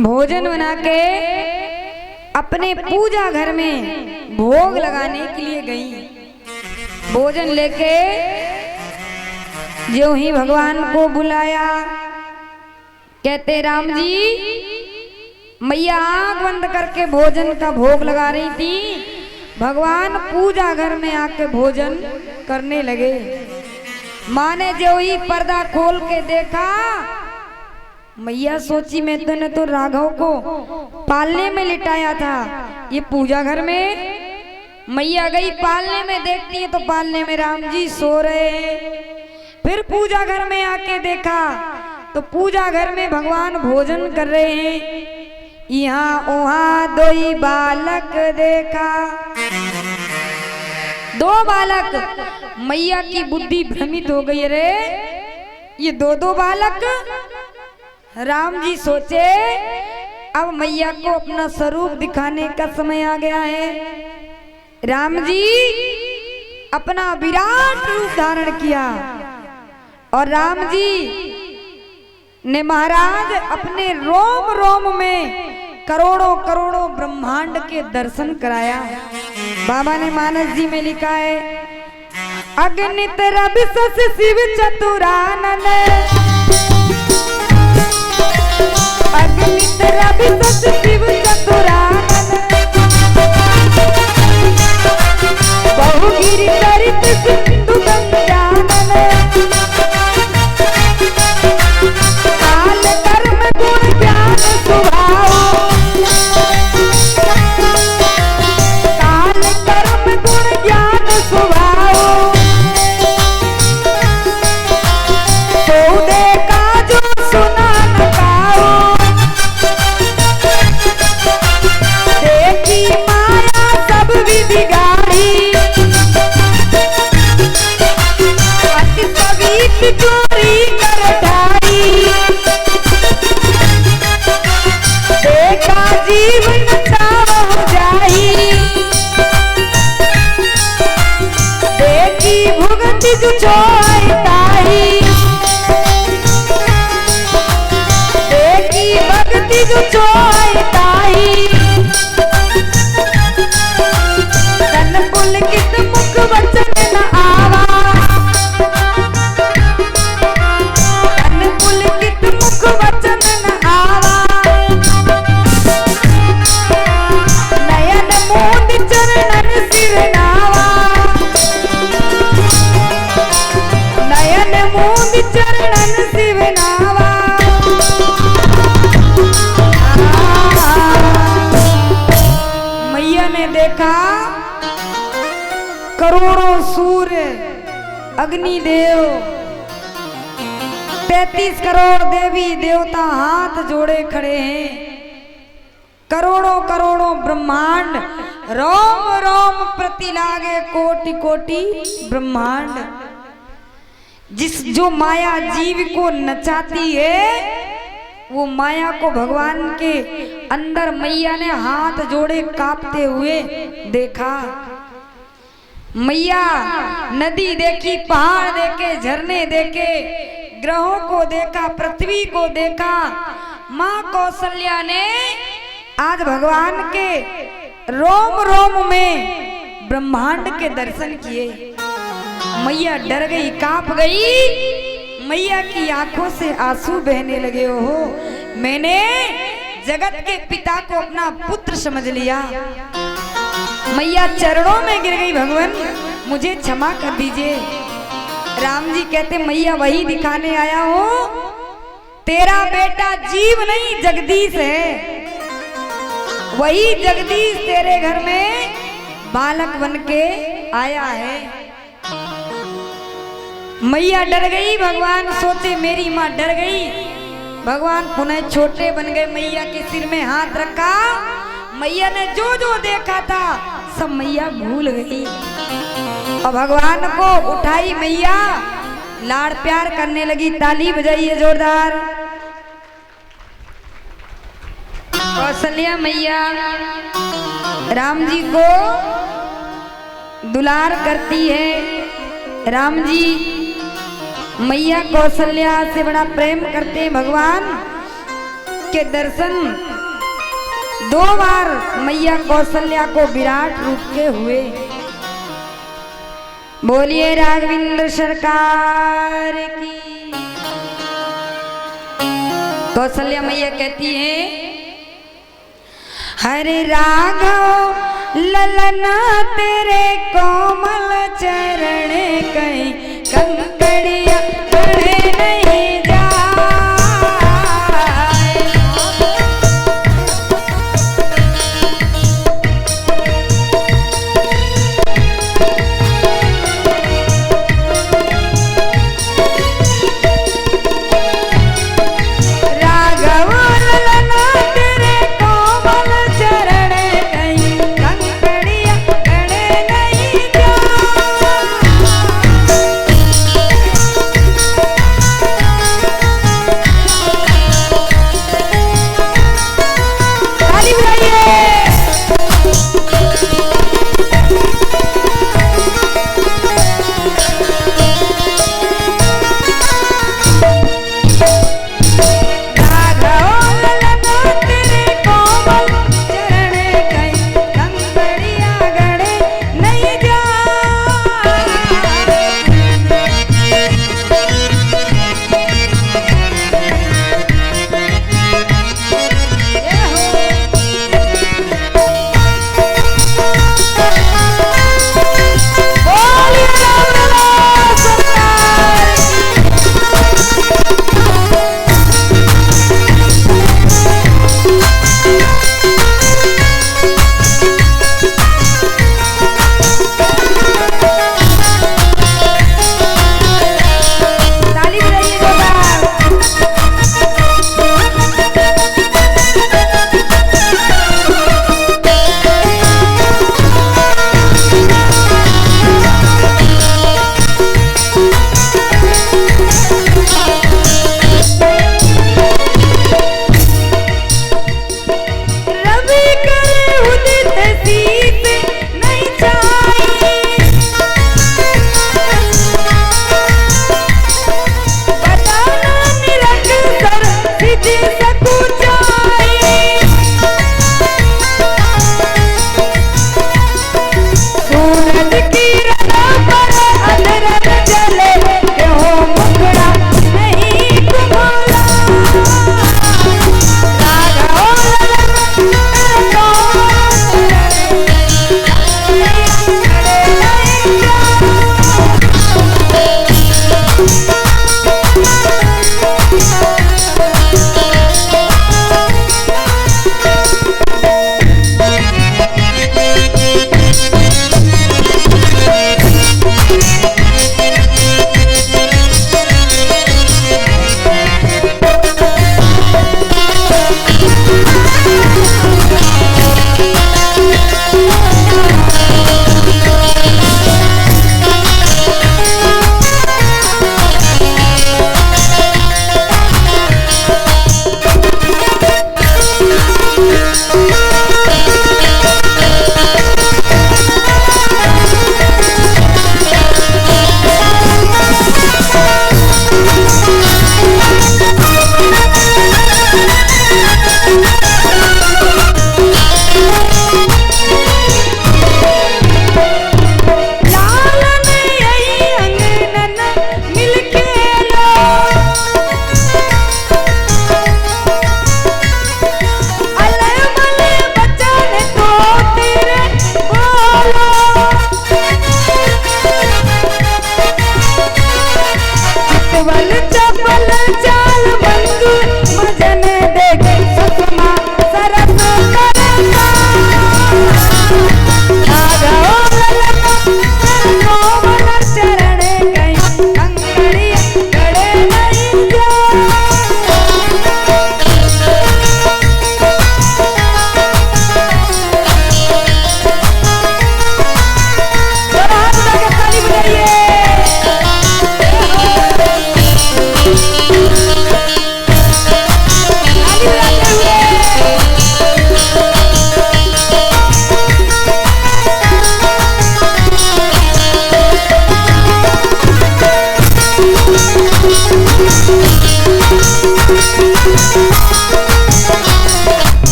भोजन बना के अपने पूजा घर में भोग लगाने के लिए गई। भोजन लेके जो ही भगवान को बुलाया, कहते राम जी, मैया आंख बंद करके भोजन का भोग लगा रही थी, भगवान पूजा घर में आके भोजन करने लगे। माँ ने जो ही पर्दा खोल के देखा, मैया सोची मैंने तो राघव को पालने में लिटाया था, ये पूजा घर में। मैया गई पालने में, देखती है तो पालने में राम जी सो रहे हैं। फिर पूजा घर में आके देखा तो पूजा घर में भगवान भोजन कर रहे हैं। यहाँ वहाँ दो ही बालक देखा, दो बालक। मैया की बुद्धि भ्रमित हो गई, रे ये दो बालक। राम जी सोचे अब मैया को अपना स्वरूप दिखाने का समय आ गया है। राम जी अपना विराट रूप धारण किया और राम जी ने महाराज अपने रोम रोम में करोड़ों करोड़ों ब्रह्मांड के दर्शन कराया। बाबा ने मानस जी में लिखा है, अगणित रवि शश शिव चतुरानन, अगणित रवि शश शिव चतुरानन, बहुगिरि चरित सिंधु गंगानन, काल कर्म गुण ज्ञान स्वभाव, काल कर्म गुण ज्ञान स्वभाव, तो देखा जो सुना न पाओ, देखी माया सब विधि गाड़ी, अति सवीत चोरी कर ढाई, देखा जीवन चाव जाई, देखी भुगति जो छोड़ताई, देखी भक्ति जो छोड़ताई, तन पुलकित मुख वचन न आवा, तन पुलकित मुख वचन न आवा, नयन मोद चरणन सिर नावा, नयन मोद चरणन शिव नावा। मैया ने देखा करोड़ों सूर्य, अग्निदेव, 33 करोड़ देवी देवता हाथ जोड़े खड़े हैं। करोड़ों करोड़ों ब्रह्मांड, रोम रोम प्रति लागे कोटि कोटि ब्रह्मांड। जिस जो माया जीव को नचाती है, वो माया को भगवान के अंदर मैया ने हाथ जोड़े कांपते हुए देखा। मैया नदी देखी, पहाड़ देखे, झरने देखे, ग्रहों को देखा, पृथ्वी को देखा। माँ कौशल्या ने आज भगवान के रोम रोम में ब्रह्मांड के दर्शन किए। मैया डर गई, कांप गई। मैया की आंखों से आंसू बहने लगे। हो मैंने जगत के पिता को अपना पुत्र समझ लिया। मैया चरणों में गिर गई, भगवान मुझे क्षमा कर दीजिए। राम जी कहते मैया वही दिखाने आया हूं, तेरा बेटा जीव नहीं जगदीश है। वही जगदीश तेरे घर में बालक बन के आया है। मैया डर गई। भगवान सोचे मेरी माँ डर गई। भगवान पुनः छोटे बन गए। मैया के सिर में हाथ रखा। मैया ने जो जो देखा था सब मैया भूल गई और भगवान को उठाई। मैया लाड़ प्यार करने लगी। ताली बजाइए जोरदार। कौशल्या मैया राम जी को दुलार करती है। राम जी मैया कौशल्या से बड़ा प्रेम करते हैं। भगवान के दर्शन 2 बार मैया कौशल्या को विराट रूप के हुए। बोलिए राघवेंद्र सरकार की। कौशल्या मैया कहती है, हरे राघव ललना तेरे कोमल चरण कहीं कंकड़िया पड़े नहीं जाए। राघव ललना तेरे कोमल चरण कहीं कंकड़िया पड़े नहीं जाए।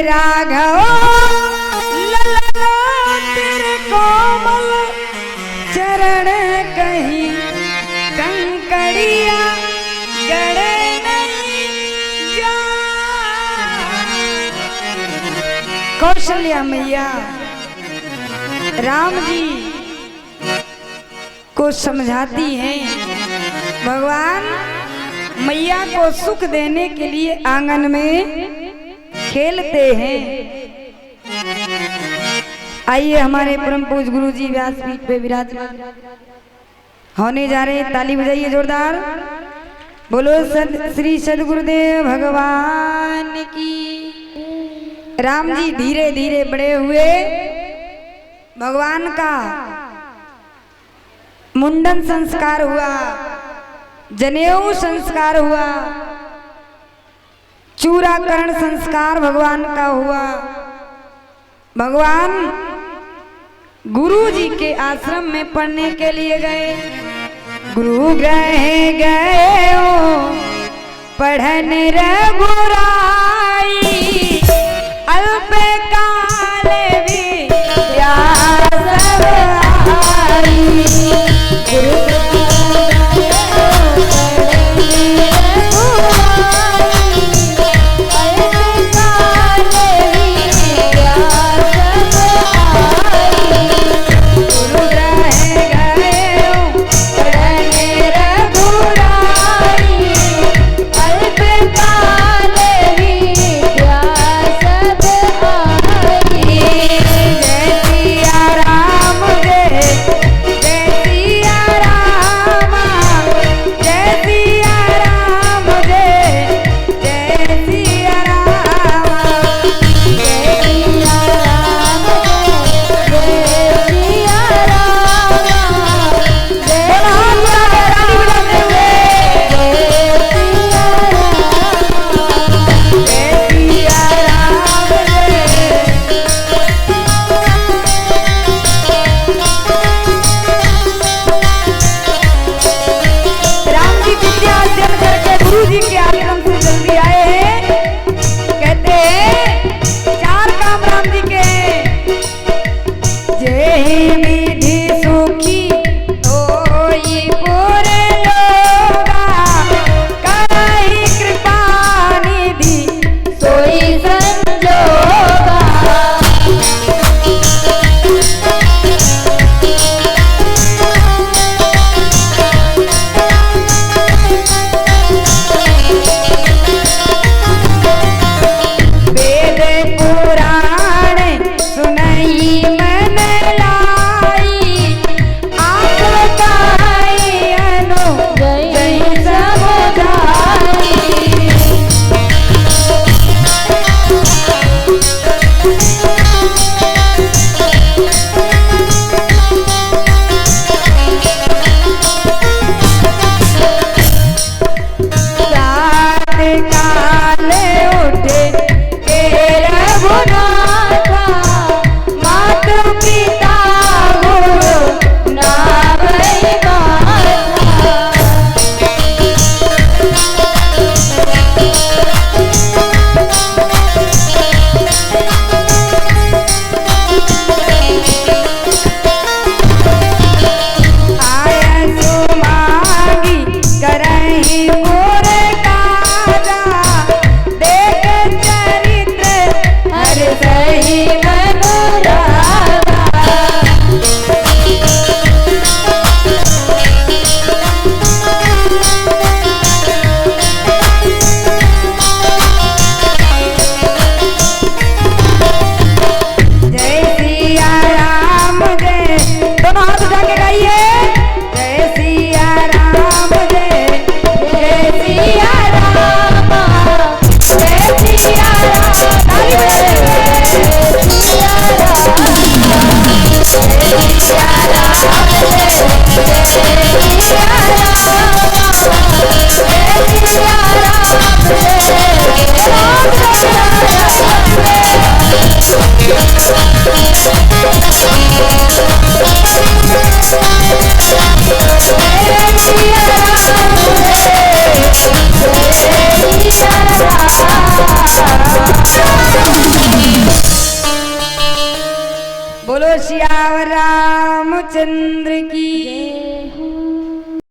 राघव ललना तेरे कोमल चरण कहीं कंकड़िया गड़े नहीं जा। कौशल्या मैया राम जी को समझाती हैं। भगवान मैया को सुख देने के लिए आंगन में खेलते हैं। आइए हमारे परम पूज्य गुरु जी व्यासपीठ पे विराजमान होने जा रहे हैं। ताली बजाइए जोरदार। बोलो श्री सद्गुरुदेव भगवान की। राम जी धीरे धीरे बड़े हुए। भगवान का मुंडन संस्कार हुआ, जनेऊ संस्कार हुआ, चूड़ाकरण संस्कार भगवान का हुआ। भगवान गुरु जी के आश्रम में पढ़ने के लिए गए। गुरु गए गए पढ़न रघुराई, अल्प काल विद्या सब आई। Yeah. बोलो सियावर रामचंद्र की